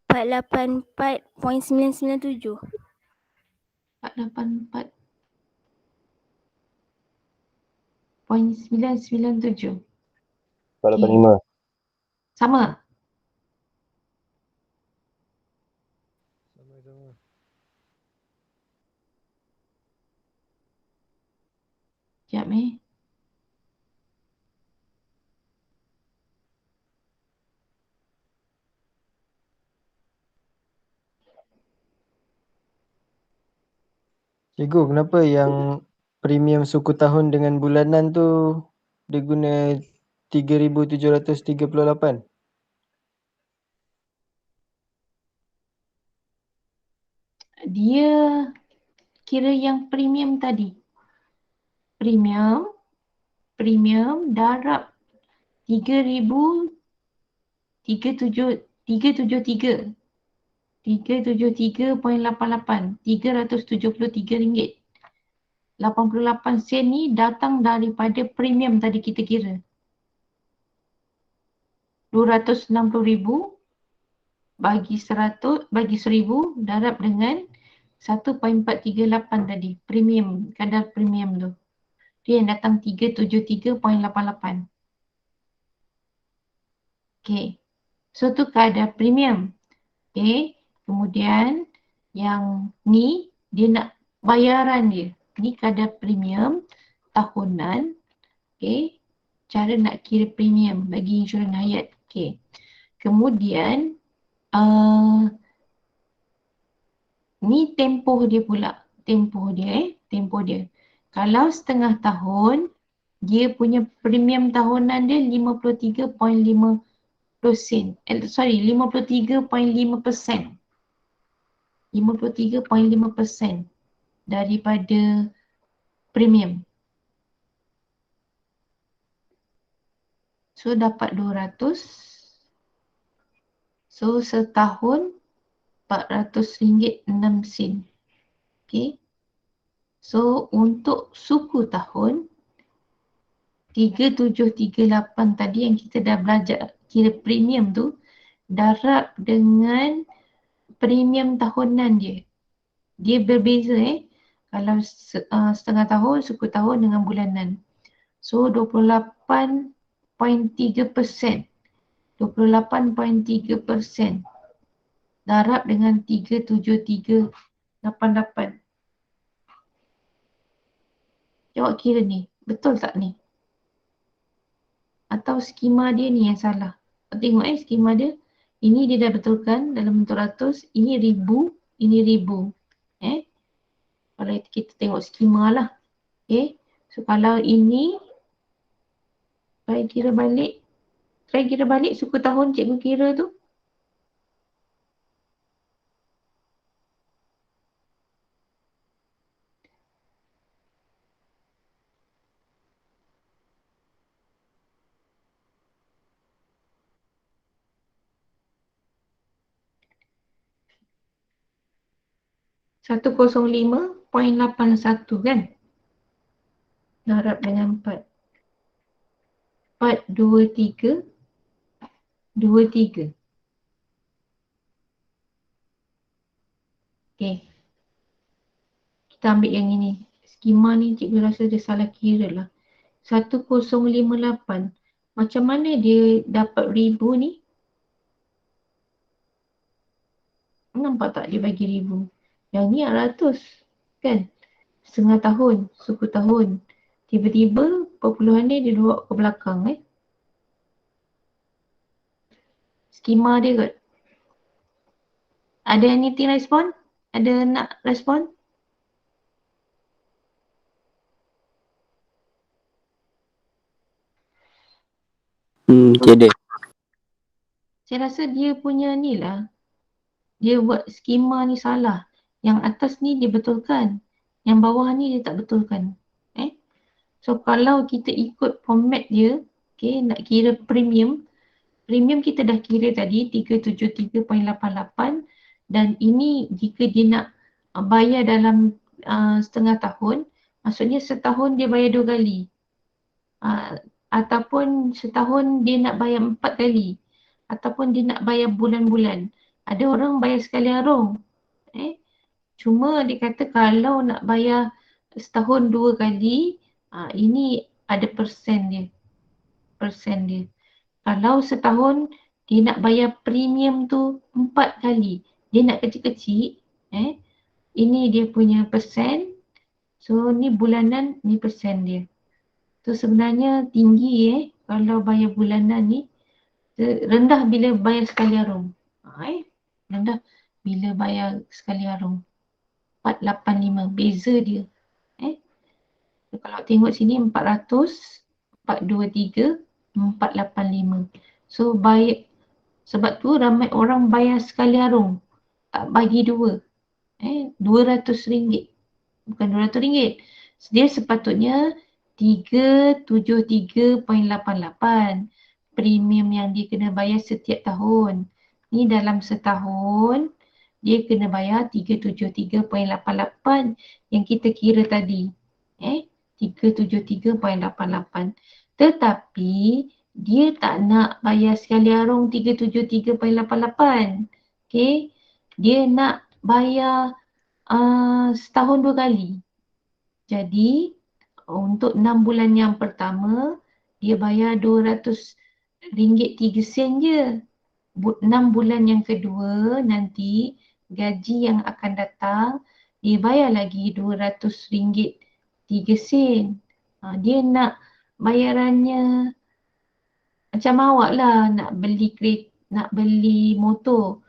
484.997. 484.997. 485. Sama? Sama-sama. Sekejap Cikgu, kenapa yang premium suku tahun dengan bulanan tu dia guna 3,738? Dia kira yang premium tadi. Premium darab 3,373. 373.88. RM373.88 ni datang daripada premium tadi kita kira. 260,000 bagi 100 bagi 1,000 darab dengan 1.438 tadi. Premium, kadar premium tu. Dia yang datang 373.88. Okay. So tu kadar premium. Okay. Kemudian yang ni dia nak bayaran dia. Ni kadar premium tahunan. Okay. Cara nak kira premium bagi insurans hayat. Okay. Kemudian ni tempoh dia pula. Tempoh dia. Kalau setengah tahun, dia punya premium tahunan dia 53.5 sen. 53.5%. 53.5% daripada premium. So dapat 200. So setahun RM400.06. Okay. So untuk suku tahun 3738 tadi yang kita dah belajar kira premium tu, darab dengan premium tahunan dia. Dia berbeza kalau setengah tahun, suku tahun dengan bulanan. So 28.3%. 28.3% darab dengan 37388. Jawab kira ni, betul tak ni? Atau skema dia ni yang salah? Tengok skema dia. Ini dia dah betulkan dalam bentuk ratus. Ini ribu, ini ribu. Kalau kita tengok skema lah. Okay. So kalau ini, try kira balik. Suku tahun cikgu kira tu. $105.81 kan? Darab dengan 4. 423. Okay. Kita ambil yang ini. Skema ni cikgu rasa dia salah kira lah. 1058. Macam mana dia dapat ribu ni? Nampak tak dia bagi ribu? Yang ni ratus. Kan? Setengah tahun, suku tahun. Tiba-tiba perpuluhan ni dia bawa ke belakang Skema dia kot. Ada anything respon? Ada nak respon? Tiada. Saya rasa dia punya ni lah. Dia buat skema ni salah. Yang atas ni dia betulkan. Yang bawah ni dia tak betulkan. So kalau kita ikut format dia, Okay, nak kira premium. Premium kita dah kira tadi 373.88 dan ini jika dia nak bayar dalam setengah tahun, maksudnya setahun dia bayar 2 kali. Ataupun setahun dia nak bayar 4 kali. Ataupun dia nak bayar bulan-bulan. Ada orang bayar sekali arung. Cuma dia kata kalau nak bayar setahun 2 kali, ini ada persen dia. Kalau setahun dia nak bayar premium tu 4 kali. Dia nak kecil-kecil. Ini dia punya persen. So ni bulanan, ni persen dia. Tu sebenarnya tinggi kalau bayar bulanan ni. Rendah bila bayar sekali arung. Rendah bila bayar sekali arung. 485 beza dia. Kalau tengok sini 400, 423, 485. So bayar, sebab tu ramai orang bayar sekali arung. Tak bagi dua. RM200. Bukan RM200. Dia sepatutnya 373.88 premium yang dia kena bayar setiap tahun. Ni dalam setahun dia kena bayar 373.88 yang kita kira tadi. 373.88. Tetapi dia tak nak bayar sekali arung 373.88. Okay. Dia nak bayar setahun 2 kali. Jadi untuk 6 bulan yang pertama dia bayar RM200.03 je. 6 bulan yang kedua nanti gaji yang akan datang dia bayar lagi RM200.03. Dia nak bayarannya macam awak lah nak beli kereta, nak beli motor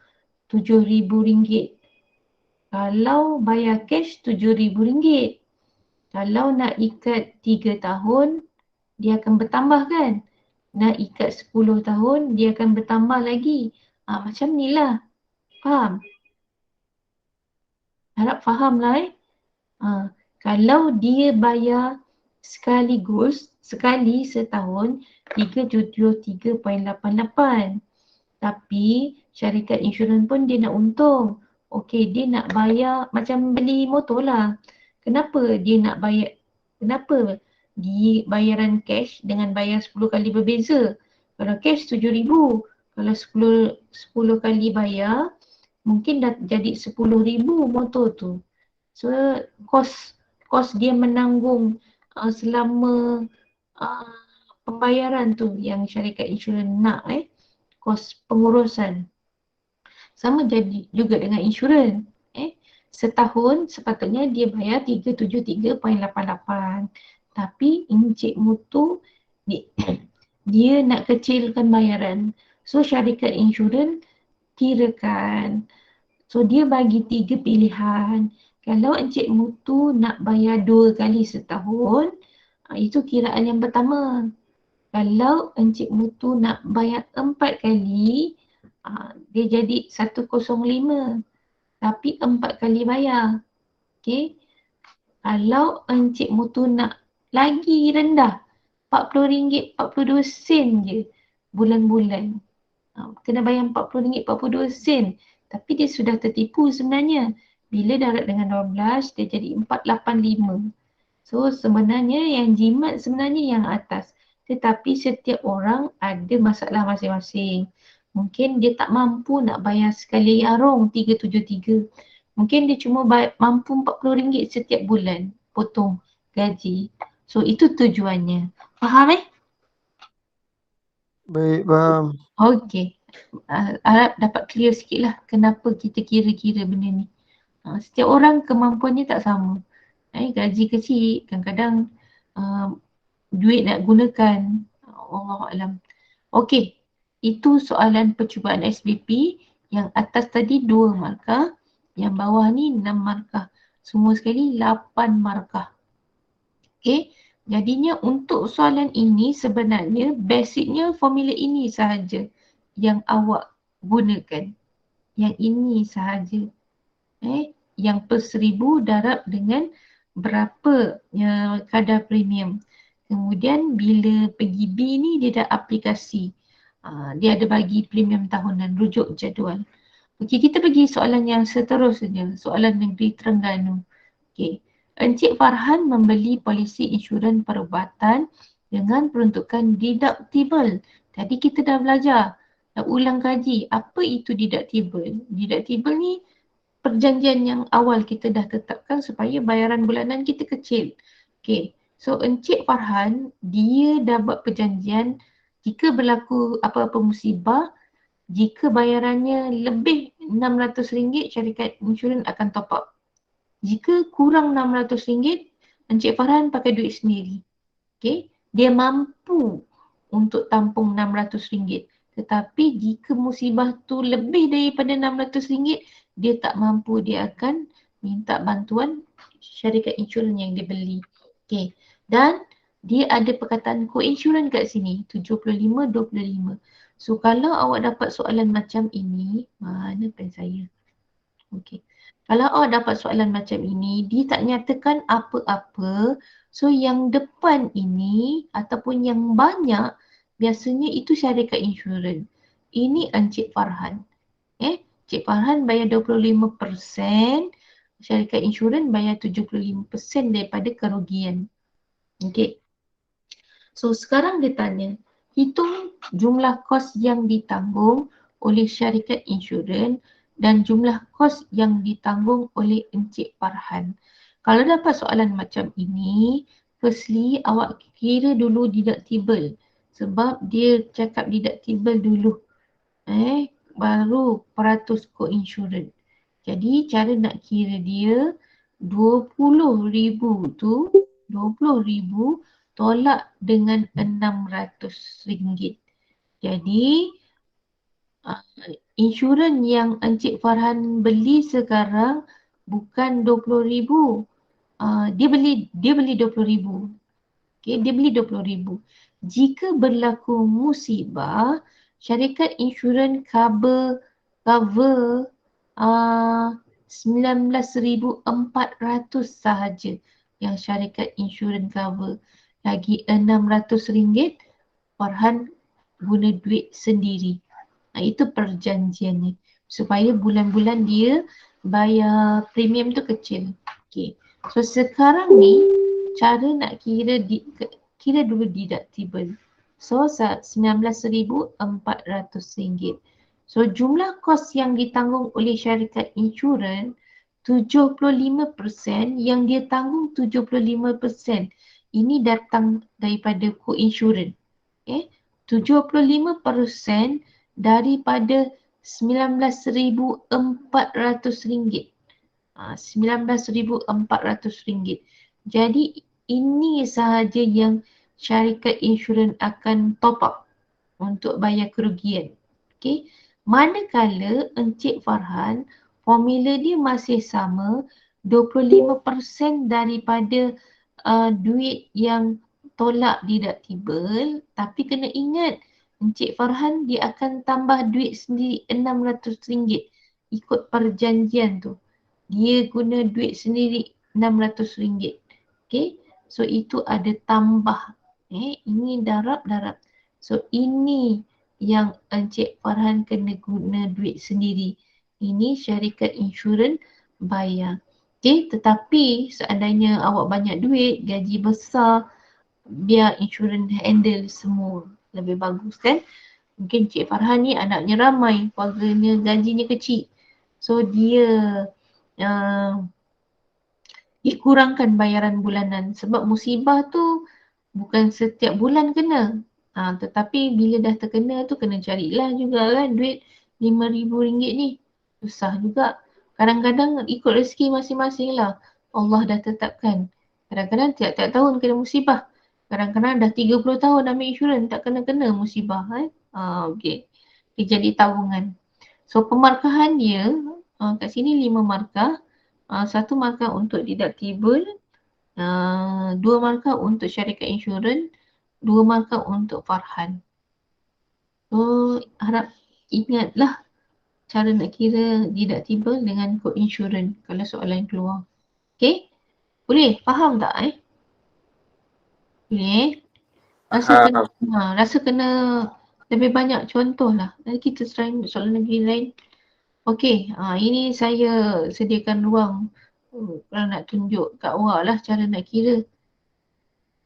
RM7,000. Kalau bayar cash RM7,000. Kalau nak ikat 3 tahun, dia akan bertambah kan? Nak ikat 10 tahun, dia akan bertambah lagi. Macam ni lah. Faham? Harap faham lah Kalau dia bayar sekaligus, sekali setahun, 373.88. Tapi syarikat insurans pun dia nak untung. Okey, dia nak bayar macam beli motor lah. Kenapa dia nak bayar? Kenapa di bayaran cash dengan bayar 10 kali berbeza? Kalau cash RM7,000, kalau 10 kali bayar, mungkin dah jadi RM10,000 motor tu. So, kos dia menanggung selama pembayaran tu yang syarikat insurans nak kos pengurusan. Sama jadi juga dengan insurans. Setahun sepatutnya dia bayar 373.88. Tapi Encik Mutu dia nak kecilkan bayaran. So syarikat insurans kirakan. So dia bagi 3 pilihan. Kalau Encik Mutu nak bayar 2 kali setahun, itu kiraan yang pertama. Kalau Encik Mutu nak bayar 4 kali, dia jadi 105. Tapi 4 kali bayar. Okay. Kalau Encik Mutu nak lagi rendah, RM40.42 je bulan-bulan. Kena bayar RM40.42. Tapi dia sudah tertipu sebenarnya. Bila darat dengan 12, dia jadi 485. So sebenarnya yang jimat sebenarnya yang atas. Tetapi setiap orang ada masalah masing-masing. Mungkin dia tak mampu nak bayar sekali arung 373. Mungkin dia cuma mampu RM40 setiap bulan potong gaji. So itu tujuannya. Faham Baik, faham. Okey. Harap dapat clear sikit lah kenapa kita kira-kira benda ni. Setiap orang kemampuannya tak sama. Gaji kecil, kadang-kadang duit nak gunakan. Wallahualam. Okey. Itu soalan percubaan SBP. Yang atas tadi 2 markah. Yang bawah ni 6 markah. Semua sekali 8 markah. Okey. Jadinya untuk soalan ini sebenarnya basicnya formula ini sahaja yang awak gunakan. Yang ini sahaja. Yang per 1000 darab dengan berapa kadar premium. Kemudian bila pergi B ni dia dah aplikasi. Dia ada bagi premium tahunan, rujuk jadual. Okey, kita pergi soalan yang seterusnya, soalan negeri Terengganu. Okey. Encik Farhan membeli polisi insurans perubatan dengan peruntukan deductible. Tadi kita dah belajar, dah ulang kaji apa itu deductible. Deductible ni perjanjian yang awal kita dah tetapkan supaya bayaran bulanan kita kecil. Okey. So Encik Farhan dia dah buat perjanjian jika berlaku apa-apa musibah, jika bayarannya lebih RM600, syarikat insurans akan top up. Jika kurang RM600, Encik Farhan pakai duit sendiri. Okay? Dia mampu untuk tampung RM600. Tetapi jika musibah tu lebih daripada RM600, dia tak mampu, dia akan minta bantuan syarikat insurans yang dia beli. Okay. Dan dia ada perkataan co-insurans kat sini, 75-25. So kalau awak dapat soalan macam ini, mana pen saya? Okey. Kalau awak dapat soalan macam ini, dia tak nyatakan apa-apa. So yang depan ini ataupun yang banyak, biasanya itu syarikat insurans. Ini Encik Farhan. Encik Farhan bayar 25%, syarikat insurans bayar 75% daripada kerugian. Okey. So sekarang dia tanya, hitung jumlah kos yang ditanggung oleh syarikat insurans dan jumlah kos yang ditanggung oleh Encik Farhan. Kalau dapat soalan macam ini, firstly awak kira dulu deductible. Sebab dia cakap deductible dulu. Baru peratus co-insurans. Jadi cara nak kira dia, 20,000 tu, 20,000 tolak dengan RM600. Jadi insurans yang Encik Farhan beli sekarang bukan 20,000. Dia beli 20,000. Okay, dia beli 20,000. Jika berlaku musibah, syarikat insurans cover 19,400 sahaja yang syarikat insurans cover. Lagi RM600 Farhan guna duit sendiri. Itu perjanjiannya. Supaya bulan-bulan dia bayar premium tu kecil. Okay. So sekarang ni cara nak kira dulu deductible. So RM19,400. So jumlah kos yang ditanggung oleh syarikat insurans 75%, yang dia tanggung 75%. Ini datang daripada co-insurans. 75% daripada RM19,400. RM19,400. Jadi ini sahaja yang syarikat insurans akan top up untuk bayar kerugian. Okay. Manakala Encik Farhan, formula dia masih sama, 25% daripada duit yang tolak deductible. Tapi kena ingat, Encik Farhan dia akan tambah duit sendiri RM600. Ikut perjanjian tu. Dia guna duit sendiri RM600. Okay. So itu ada tambah. Ini darab. So ini yang Encik Farhan kena guna duit sendiri. Ini syarikat insurans bayar. Okay. Tetapi seandainya awak banyak duit, gaji besar, biar insurans handle semua. Lebih bagus kan? Mungkin Encik Farhan ni anaknya ramai, keluarganya gajinya kecil. So dia dikurangkan bayaran bulanan sebab musibah tu bukan setiap bulan kena. Tetapi bila dah terkena tu kena carilah juga kan duit RM5,000 ni. Susah juga. Kadang-kadang ikut rezeki masing-masing lah. Allah dah tetapkan. Kadang-kadang tiap-tiap tahun kena musibah. Kadang-kadang dah 30 tahun ambil insurans tak kena-kena musibah. Okay. Dia jadi tabungan. So pemarkahan dia kat sini 5 markah. 1 markah untuk deductible, 2 markah untuk syarikat insurans, 2 markah untuk Farhan. So harap ingatlah cara nak kira deductible dengan co-insurans kalau soalan keluar. Okay? Boleh? Faham tak? Boleh? Faham. Rasa kena lebih banyak contoh lah. Nanti kita try soalan negeri lain. Okey, ini saya sediakan ruang kalau nak tunjuk kat awak lah cara nak kira.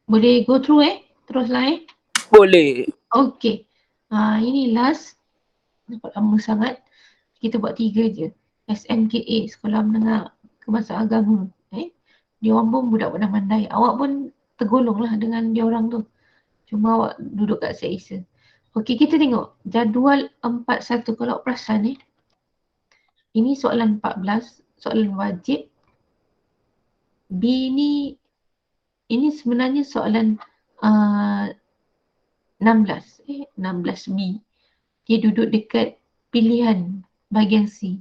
Boleh go through teruslah Boleh. Okey, ini last. Nampak lama sangat. Kita buat 3 je. SMKA, Sekolah Menengah Kebangsaan Agama. Dia orang pun budak-budak pandai. Awak pun tergolong lah dengan dia orang tu. Cuma awak duduk kat Syed Isa. Okey, kita tengok jadual 41. Kalau awak perasan ini soalan 14, soalan wajib. B ini sebenarnya soalan 16. 16B. Dia duduk dekat pilihan bahagian C.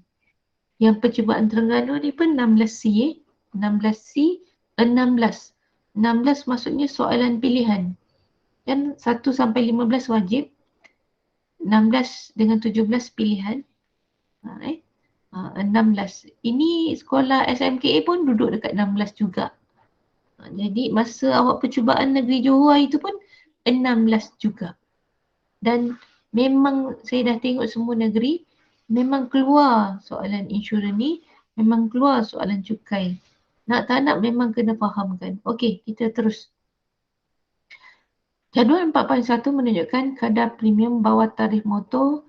Yang percubaan Terengganu ni pun 16C 16C 16. 16 maksudnya soalan pilihan. Kan 1 sampai 15 wajib. 16 dengan 17 pilihan. 16. Ini sekolah SMKA pun duduk dekat 16 juga. Jadi masa awak percubaan negeri Johor itu pun 16 juga. Dan memang saya dah tengok semua negeri memang keluar soalan insurans ni, memang keluar soalan cukai. Nak tak nak memang kena fahamkan. Okey, kita terus. Jadual 4.1 menunjukkan kadar premium bawah tarikh motor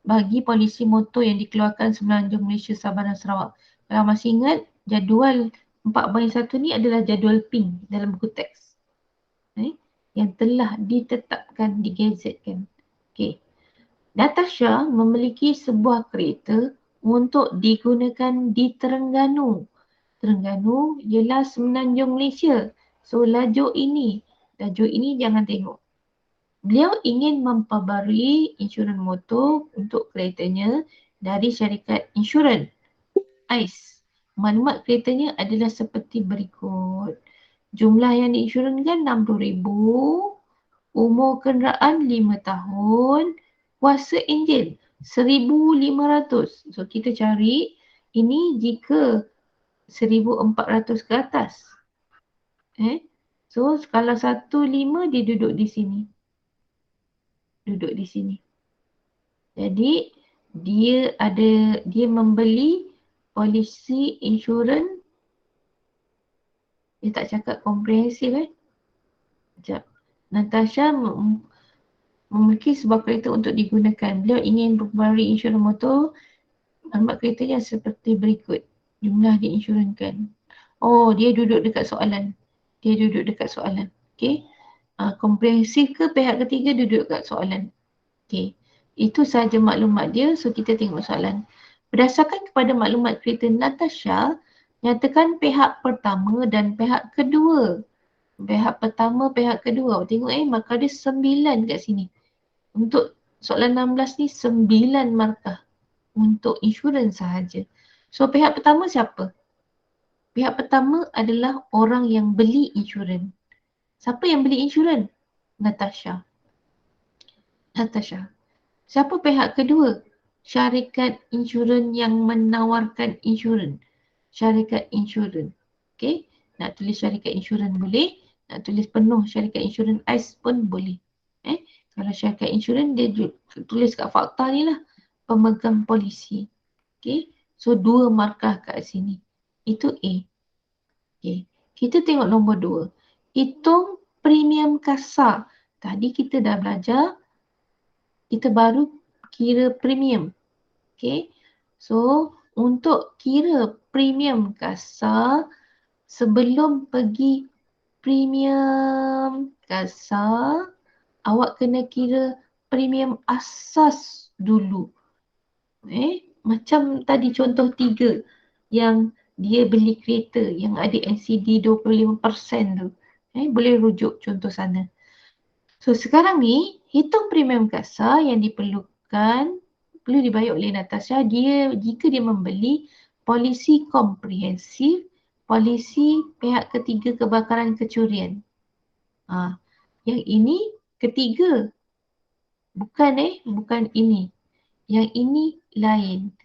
bagi polisi motor yang dikeluarkan Semenanjung Malaysia, Sabah dan Sarawak. Kalau masih ingat, jadual 4.1 ni adalah jadual pink dalam buku teks. Yang telah ditetapkan, digazetkan. Okey. Natasha memiliki sebuah kereta untuk digunakan di Terengganu. Terengganu ialah Semenanjung Malaysia. So laju ini jangan tengok. Beliau ingin memperbarui insurans motor untuk keretanya dari syarikat insurans AIS. Maklumat keretanya adalah seperti berikut. Jumlah yang diinsurансkan 60,000, umur kenderaan 5 tahun, kuasa enjin 1,500. So kita cari ini jika 1,400 ke atas. So kalau 1,500 dia duduk di sini. Jadi dia membeli polisi insurans. Dia tak cakap komprehensif Sekejap. Natasha memiliki sebuah kereta untuk digunakan. Beliau ingin memperbarui insurans motor. Maklumat keretanya seperti berikut. Jumlah diinsurансkan. Oh, dia duduk dekat soalan. Okey. Komprehensif ke pihak ketiga duduk dekat soalan. Okey. Itu sahaja maklumat dia. So kita tengok soalan. Berdasarkan kepada maklumat kereta Natasha, nyatakan pihak pertama dan pihak kedua. Pihak pertama, pihak kedua. Tengok markah dia 9 kat sini. Untuk soalan 16 ni 9 markah. Untuk insurans sahaja. So pihak pertama siapa? Pihak pertama adalah orang yang beli insurans. Siapa yang beli insurans? Natasha. Siapa pihak kedua? Syarikat insurans yang menawarkan insurans. Syarikat insurans. Okey, nak tulis syarikat insurans boleh, nak tulis penuh syarikat insurans AIS pun boleh. Kalau syarikat insurans dia tulis kat fakta ni lah, pemegang polisi. Okey, so 2 markah kat sini. Itu A. Okey, kita tengok nombor 2. Hitung premium kasar. Tadi kita dah belajar, kita baru kira premium. Okey, so untuk kira premium kasar, sebelum pergi premium kasar, awak kena kira premium asas dulu. Macam tadi contoh 3 yang dia beli kereta yang ada NCD 25% tu. Boleh rujuk contoh sana. So sekarang ni, hitung premium kasar yang diperlukan, perlu dibayar oleh Natasha jika dia membeli polisi komprehensif, polisi pihak ketiga kebakaran kecurian. Yang ini ketiga. Bukan ini. Yang ini lain.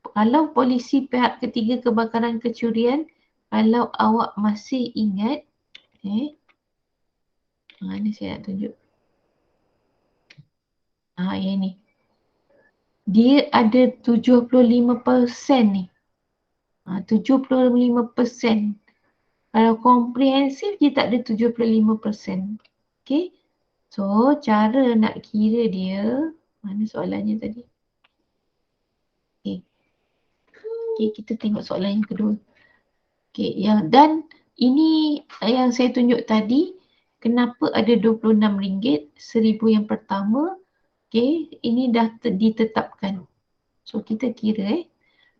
Kalau polisi pihak ketiga kebakaran kecurian, kalau awak masih ingat, Ni saya nak tunjuk. Yang ni. Dia ada 75% ni. 75%. Kalau komprehensif dia tak ada 75%. Okay. So cara nak kira dia, mana soalannya tadi? Okay, kita tengok soalan yang kedua. Okay, dan ini yang saya tunjuk tadi, kenapa ada RM26, 1,000 yang pertama. Okay, ini dah ditetapkan. So kita kira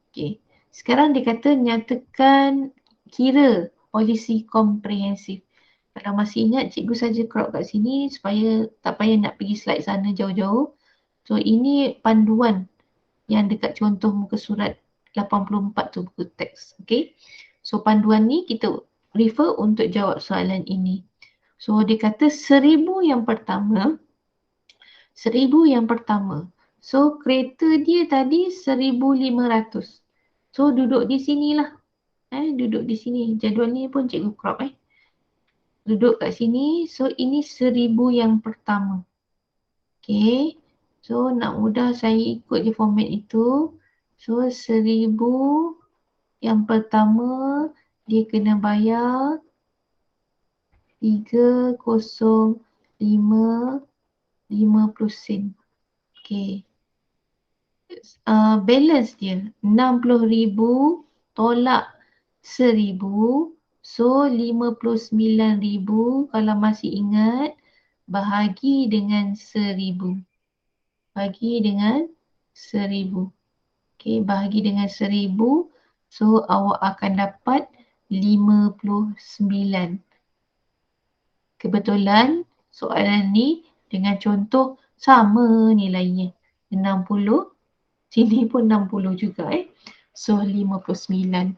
Okay, sekarang dia kata nyatakan kira polisi komprehensif. Kalau masih ingat, cikgu saja crop kat sini supaya tak payah nak pergi slide sana jauh-jauh. So ini panduan yang dekat contoh muka surat 84 tu, buku teks. Okay, so panduan ni kita refer untuk jawab soalan ini. So dia kata 1,000 yang pertama. 1,000 yang pertama. So kereta dia tadi 1,500. So duduk di sinilah. Duduk di sini. Jadual ni pun cikgu crop Duduk kat sini. So ini 1,000 yang pertama. Okay. So nak mudah saya ikut je format itu. So 1,000 yang pertama dia kena bayar 305.50 sen. Okay. Balance dia 60,000 tolak 1,000. So 59,000 kalau masih ingat, bahagi dengan 1,000. Bahagi dengan 1,000. Okay, bahagi dengan 1,000. So awak akan dapat 59. Kebetulan soalan ni dengan contoh sama nilainya. 60. Sini pun 60 juga So 59.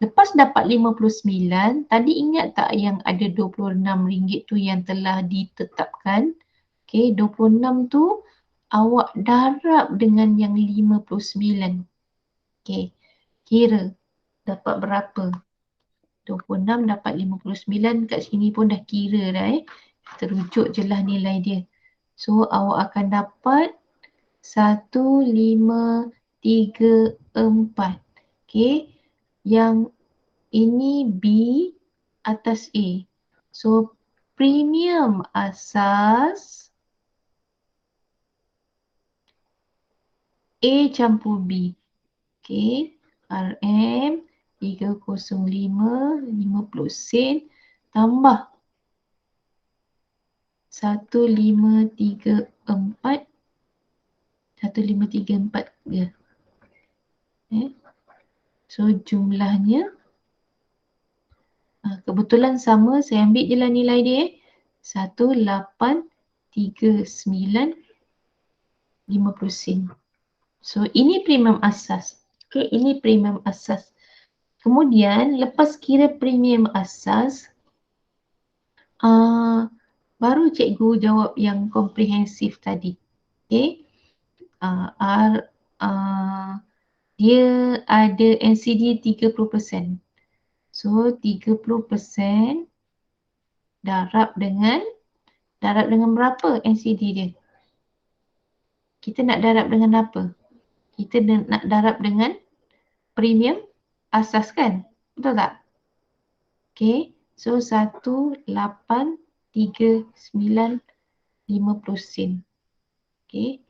Lepas dapat 59, tadi ingat tak yang ada RM26 tu yang telah ditetapkan? Okay, 26 tu awak darab dengan yang 59. Okay, kira dapat berapa? 26 dapat 59, kat sini pun dah kira dah Kita rujuk je lah nilai dia. So awak akan dapat 1,534. Okay. Yang ini B atas A. So premium asas A campur B. Okay. RM 305.50 tambah 1,534. 1,534 dia. So jumlahnya kebetulan sama, saya ambil je lah nilai dia 1,839.50 sen. So ini premium asas. Okay, ini premium asas. Kemudian lepas kira premium asas, baru cikgu jawab yang komprehensif tadi. Okay. Dia ada NCD 30%. So 30% darab dengan berapa NCD dia? Kita nak darab dengan apa? Kita nak darab dengan premium asas kan? Betul tak? Okay. So 1,839.50 sen. Okay.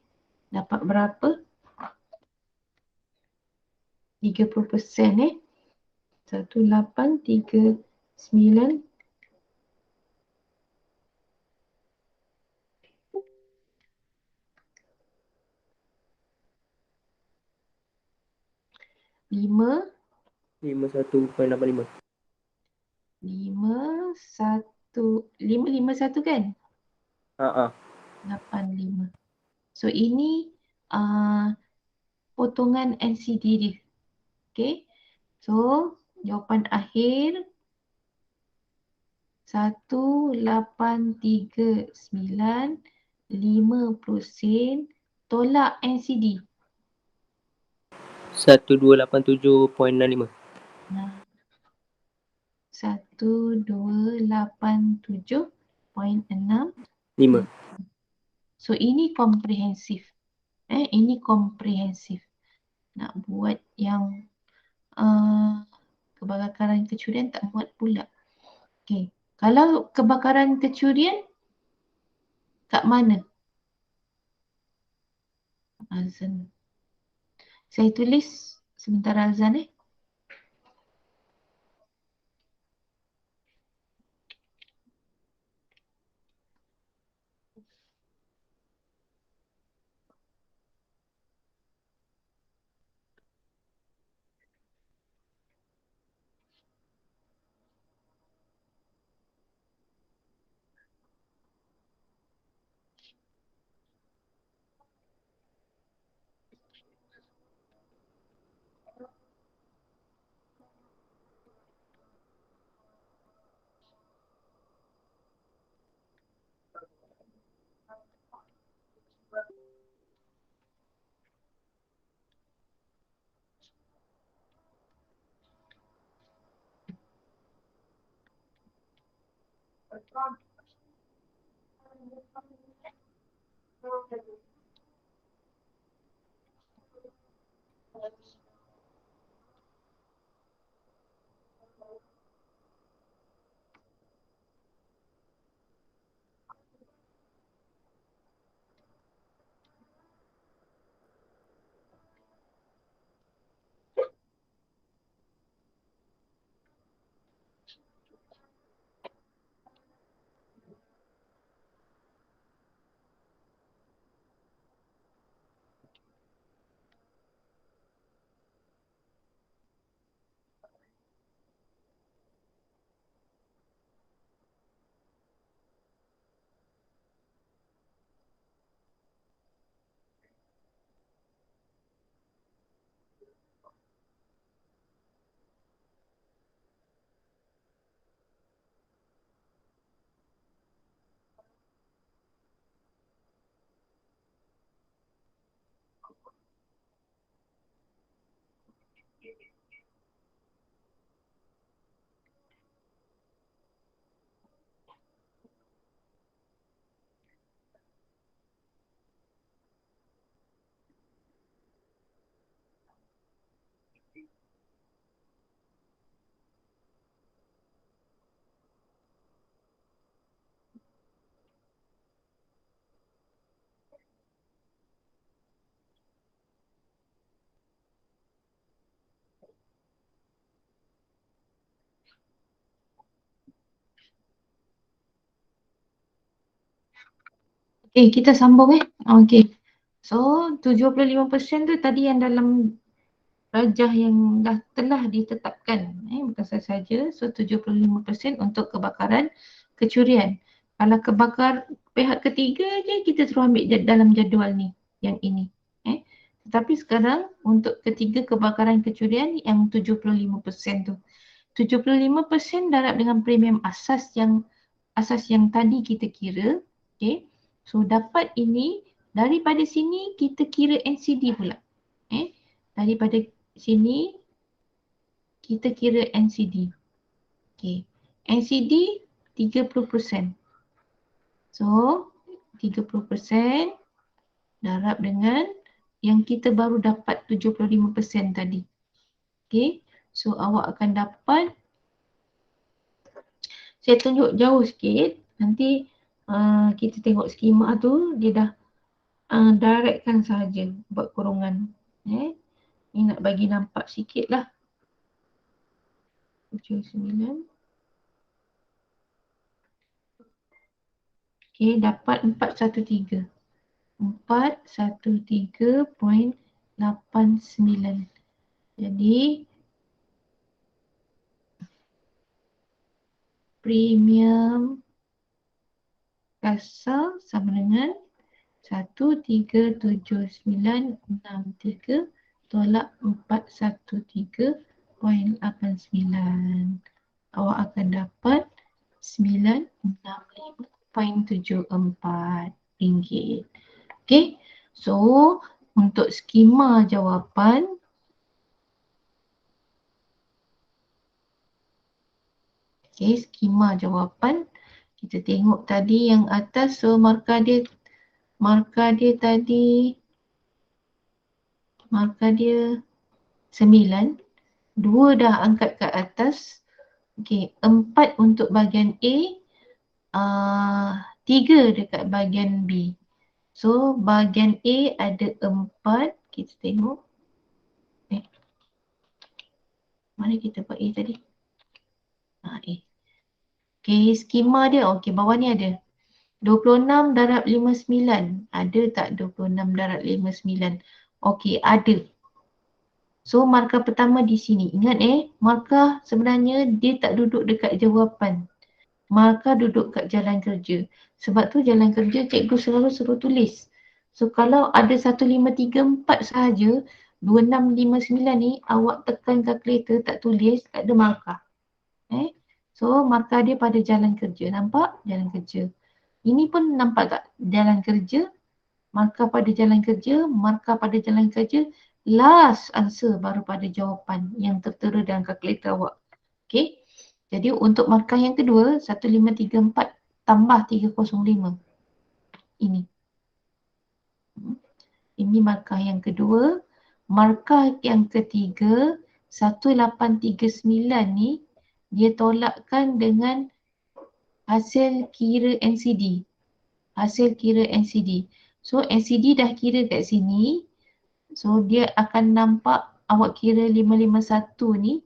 Dapat berapa? 30% 1,839. Lima 51.85. 551 kan? 85. So ini potongan NCD dia. Okay. So jawapan akhir 1,839.50 sen tolak NCD. 1287.65. 1287 5. So ini komprehensif. Ini komprehensif. Nak buat yang kebakaran kecurian tak muat pula. Okay. Kalau kebakaran kecurian kat mana? Azan. Saya tulis sebentar Azan kita sambung Okay. So 75% tu tadi yang dalam rajah yang telah ditetapkan. Bukan saja. So 75% untuk kebakaran kecurian. Kalau kebakar pihak ketiga je kita terus ambil dalam jadual ni. Yang ini. Tetapi sekarang untuk ketiga kebakaran kecurian yang 75% tu. 75% darab dengan premium asas yang tadi kita kira. Okay. So dapat ini, daripada sini kita kira NCD pula. Daripada sini kita kira NCD. Okay. NCD 30%. So 30% darab dengan yang kita baru dapat 75% tadi. Okay. So awak akan dapat, saya tunjuk jauh sikit. Nanti kita tengok skema tu dia dah directkan sahaja buat kurungan. Ni nak bagi nampak sikit lah. 79. Okay, dapat 413. 413.89. Jadi premium kasar sama dengan 137.963 tolak 413.89. Awak akan dapat 965.74 ringgit. Okay. So untuk skema jawapan, skema jawapan Kita tengok tadi yang atas, so markah dia tadi, markah dia 9. 2 dah angkat ke atas. Okey, 4 untuk bahagian A, 3 dekat bahagian B. So bahagian A ada 4. Kita tengok. Mana kita buat A tadi? A. Okey, skema dia. Okey, bawah ni ada 26 darab 59. Ada tak 26 darab 59? Okey, ada. So markah pertama di sini. Ingat markah sebenarnya dia tak duduk dekat jawapan. Markah duduk kat jalan kerja. Sebab tu jalan kerja cikgu selalu suruh tulis. So kalau ada 1534 sahaja, 2659 ni awak tekan kalkulator tak tulis, tak ada markah. So markah dia pada jalan kerja. Nampak? Jalan kerja. Ini pun nampak tak? Jalan kerja. Markah pada jalan kerja. Markah pada jalan kerja. Last answer baru pada jawapan yang tertera dalam kalkulator awak. Okay. Jadi untuk markah yang kedua, 1534 tambah 305. Ini. Ini markah yang kedua. Markah yang ketiga, 1839 ni, dia tolakkan dengan hasil kira NCD. Hasil kira NCD. So NCD dah kira kat sini. So dia akan nampak awak kira 551 ni.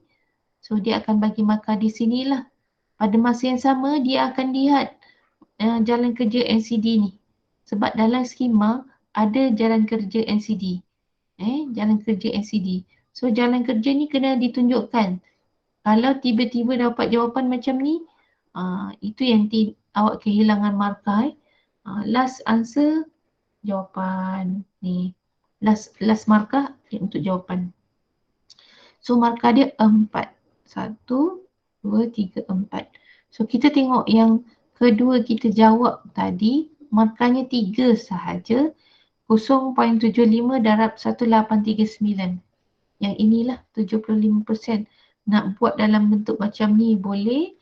So dia akan bagi markah di sinilah. Pada masa yang sama dia akan lihat jalan kerja NCD ni. Sebab dalam skema ada jalan kerja NCD. Jalan kerja NCD. So jalan kerja ni kena ditunjukkan. Kalau tiba-tiba dapat jawapan macam ni, itu yang awak kehilangan markah. Last answer jawapan ni. Last markah untuk jawapan. So markah dia 4. 1, 2, 3, 4. So kita tengok yang kedua kita jawab tadi, markahnya 3 sahaja. 0.75 darab 1839. Yang inilah 75%. Nak buat dalam bentuk macam ni boleh.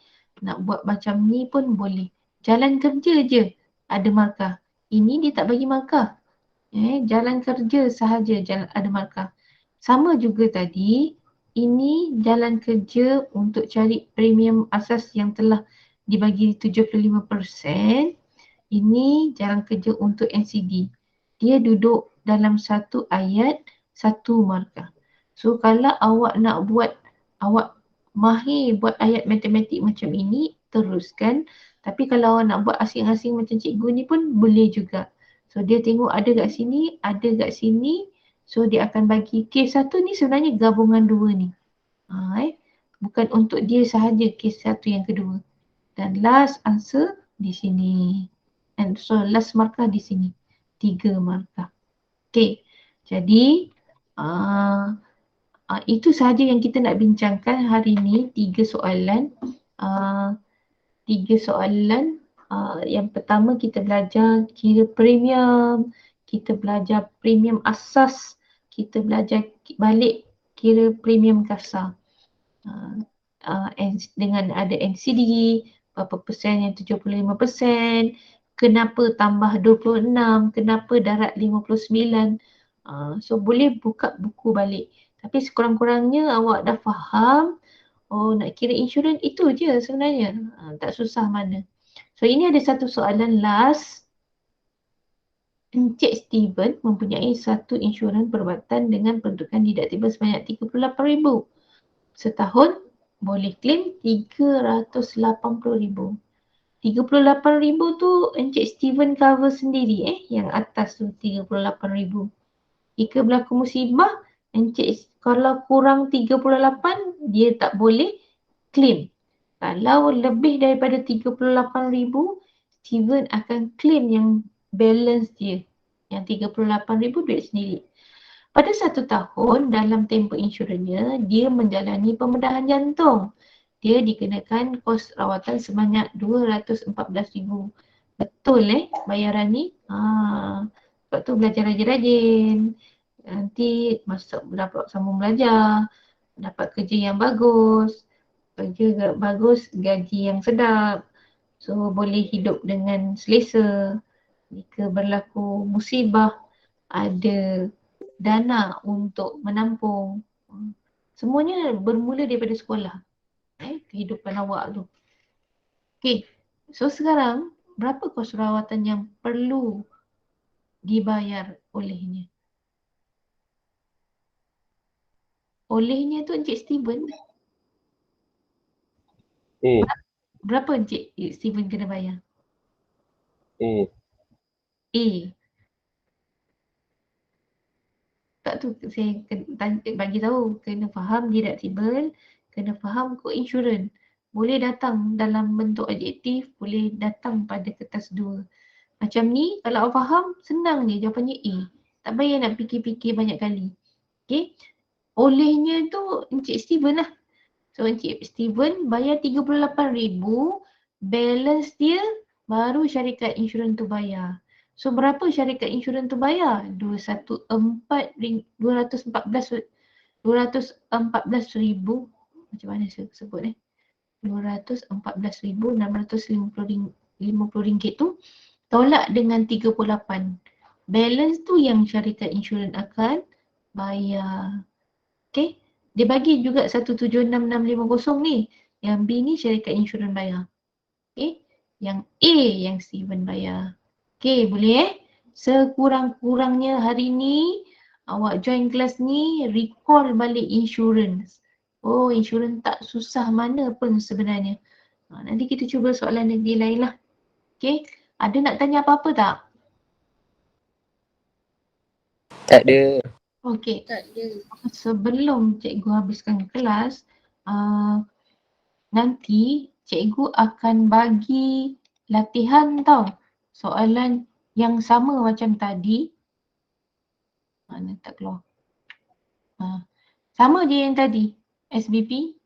Nak buat macam ni pun boleh. Jalan kerja je ada markah. Ini dia tak bagi markah. Jalan kerja sahaja ada markah. Sama juga tadi. Ini jalan kerja untuk cari premium asas yang telah dibagi 75%. Ini jalan kerja untuk NCD. Dia duduk dalam satu ayat, satu markah. So kalau awak nak buat, awak mahir buat ayat matematik macam ini, teruskan. Tapi kalau awak nak buat asing-asing macam cikgu ni pun boleh juga. So dia tengok ada kat sini, ada kat sini. So dia akan bagi kes satu ni sebenarnya gabungan dua ni. Bukan untuk dia sahaja kes satu yang kedua. Dan last answer di sini. And so last markah di sini. 3 markah. Okay. Jadi itu sahaja yang kita nak bincangkan hari ini. 3 soalan. 3 soalan. Yang pertama kita belajar kira premium. Kita belajar premium asas. Kita belajar balik kira premium kasar. Dengan ada NCD, berapa persen yang 75%, kenapa tambah 26, kenapa darat 59. So boleh buka buku balik. Tapi sekurang-kurangnya awak dah faham, nak kira insurans itu je sebenarnya. Tak susah mana. So ini ada satu soalan last. Encik Steven mempunyai satu insurans perubatan dengan pendudukan deductible sebanyak 38,000. Setahun boleh claim 380,000. 38,000 tu Encik Steven cover sendiri yang atas tu 38,000. Jika berlaku musibah, Encik kalau kurang 38 dia tak boleh claim. Kalau lebih daripada 38,000, Steven akan claim yang balance dia. Yang 38,000 duit sendiri. Pada 1 tahun dalam tempoh insurannya, dia menjalani pembedahan jantung. Dia dikenakan kos rawatan sebanyak 214,000. Betul bayaran ni? Sebab tu belajar rajin-rajin. Nanti masuk dapat sambung belajar. Dapat kerja yang bagus. Kerja bagus, gaji yang sedap. So boleh hidup dengan selesa. Jika berlaku musibah, ada dana untuk menampung. Semuanya bermula daripada sekolah. Kehidupan awak tu. Okay, so sekarang berapa kos rawatan yang perlu dibayar olehnya? Olehnya tu Encik Steven. Berapa Encik Steven kena bayar? A. Tak tu saya bagi tahu, kena faham deductible, kena faham co-insurance. Boleh datang dalam bentuk adjektif, boleh datang pada kertas 2. Macam ni, kalau awak faham, senang je jawapannya A. Tak payah nak fikir-fikir banyak kali. Okay. Olehnya tu Encik Steven lah. So Encik Steven bayar 38,000, balance dia baru syarikat insurans tu bayar. So berapa syarikat insurans tu bayar? 214,000. Macam mana saya sebut 214,650 ringgit tu tolak dengan 38. Balance tu yang syarikat insurans akan bayar. Okay. Dia bagi juga 176650 ni. Yang B ni syarikat insurans bayar. Okay. Yang A yang Steven bayar. Okay, boleh Sekurang-kurangnya hari ni awak join kelas ni recall balik insurans. Oh, insurans tak susah mana pun sebenarnya. Nanti kita cuba soalan lagi lain lah. Okay, ada nak tanya apa-apa tak? Tak ada. Okay, sebelum cikgu habiskan kelas, nanti cikgu akan bagi latihan tau. Soalan yang sama macam tadi. Mana tak keluar. Sama je yang tadi. SBP,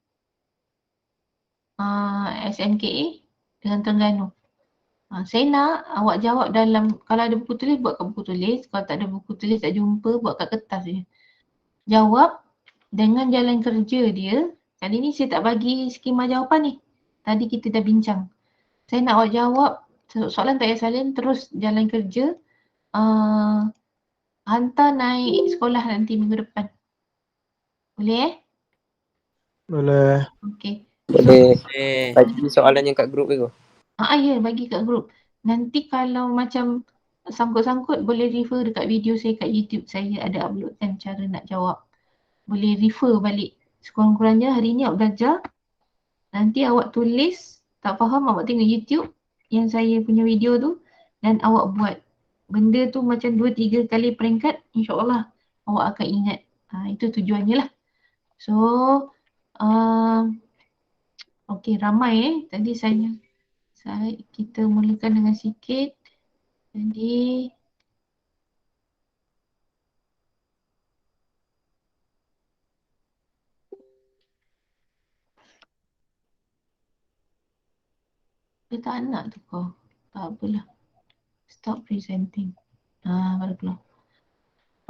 SMKA dengan Terengganu. Saya nak awak jawab dalam, kalau ada buku tulis buat kat buku tulis, kalau tak ada buku tulis tak jumpa buat kat kertas je. Jawab dengan jalan kerja dia. Kali ni saya tak bagi skema jawapan ni. Tadi kita dah bincang. Saya nak awak jawab soalan tak payah salin, terus jalan kerja. Hantar naik sekolah nanti minggu depan. Boleh Boleh. Okay. Boleh bagi soalan yang kat grup ke? Ya, bagi kat grup. Nanti kalau macam sangkut-sangkut boleh refer dekat video saya kat YouTube. Saya ada upload kan cara nak jawab. Boleh refer balik. Sekurang-kurangnya hari ni awak belajar. Nanti awak tulis, tak faham awak tengok YouTube yang saya punya video tu dan awak buat. Benda tu macam 2-3 kali peringkat, insyaAllah awak akan ingat. Itu tujuannya lah. So, okay, ramai Tadi kita mulakan dengan sikit. Jadi, dia tak nak tu kau. Tak apalah. Stop presenting. Baru keluar.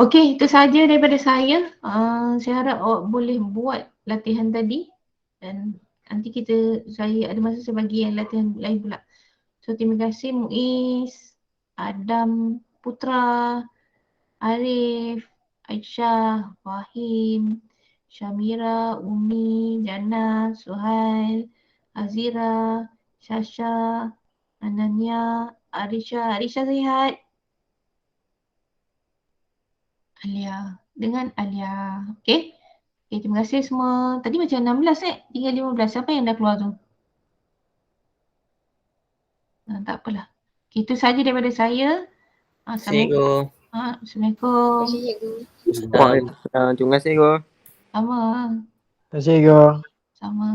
Okey, itu sahaja daripada saya. Saya harap awak boleh buat latihan tadi. Dan nanti saya ada masa saya bagi yang latihan lain pula. So, terima kasih Muiz, Adam, Putra, Arif, Aisyah, Fahim, Syamira, Umi, Jannah, Suhail, Azira, Syasha, Ananya, Arisha. Arisha sihat? Alia. Dengan Alia. Okay. Okay, terima kasih semua. Tadi macam 16 tinggal 15. Siapa yang dah keluar tu? Tak apalah. Okay, itu sahaja daripada saya. Assalamualaikum. Assalamualaikum. Terima kasih, Go. Sama. Terima kasih, Go. Sama.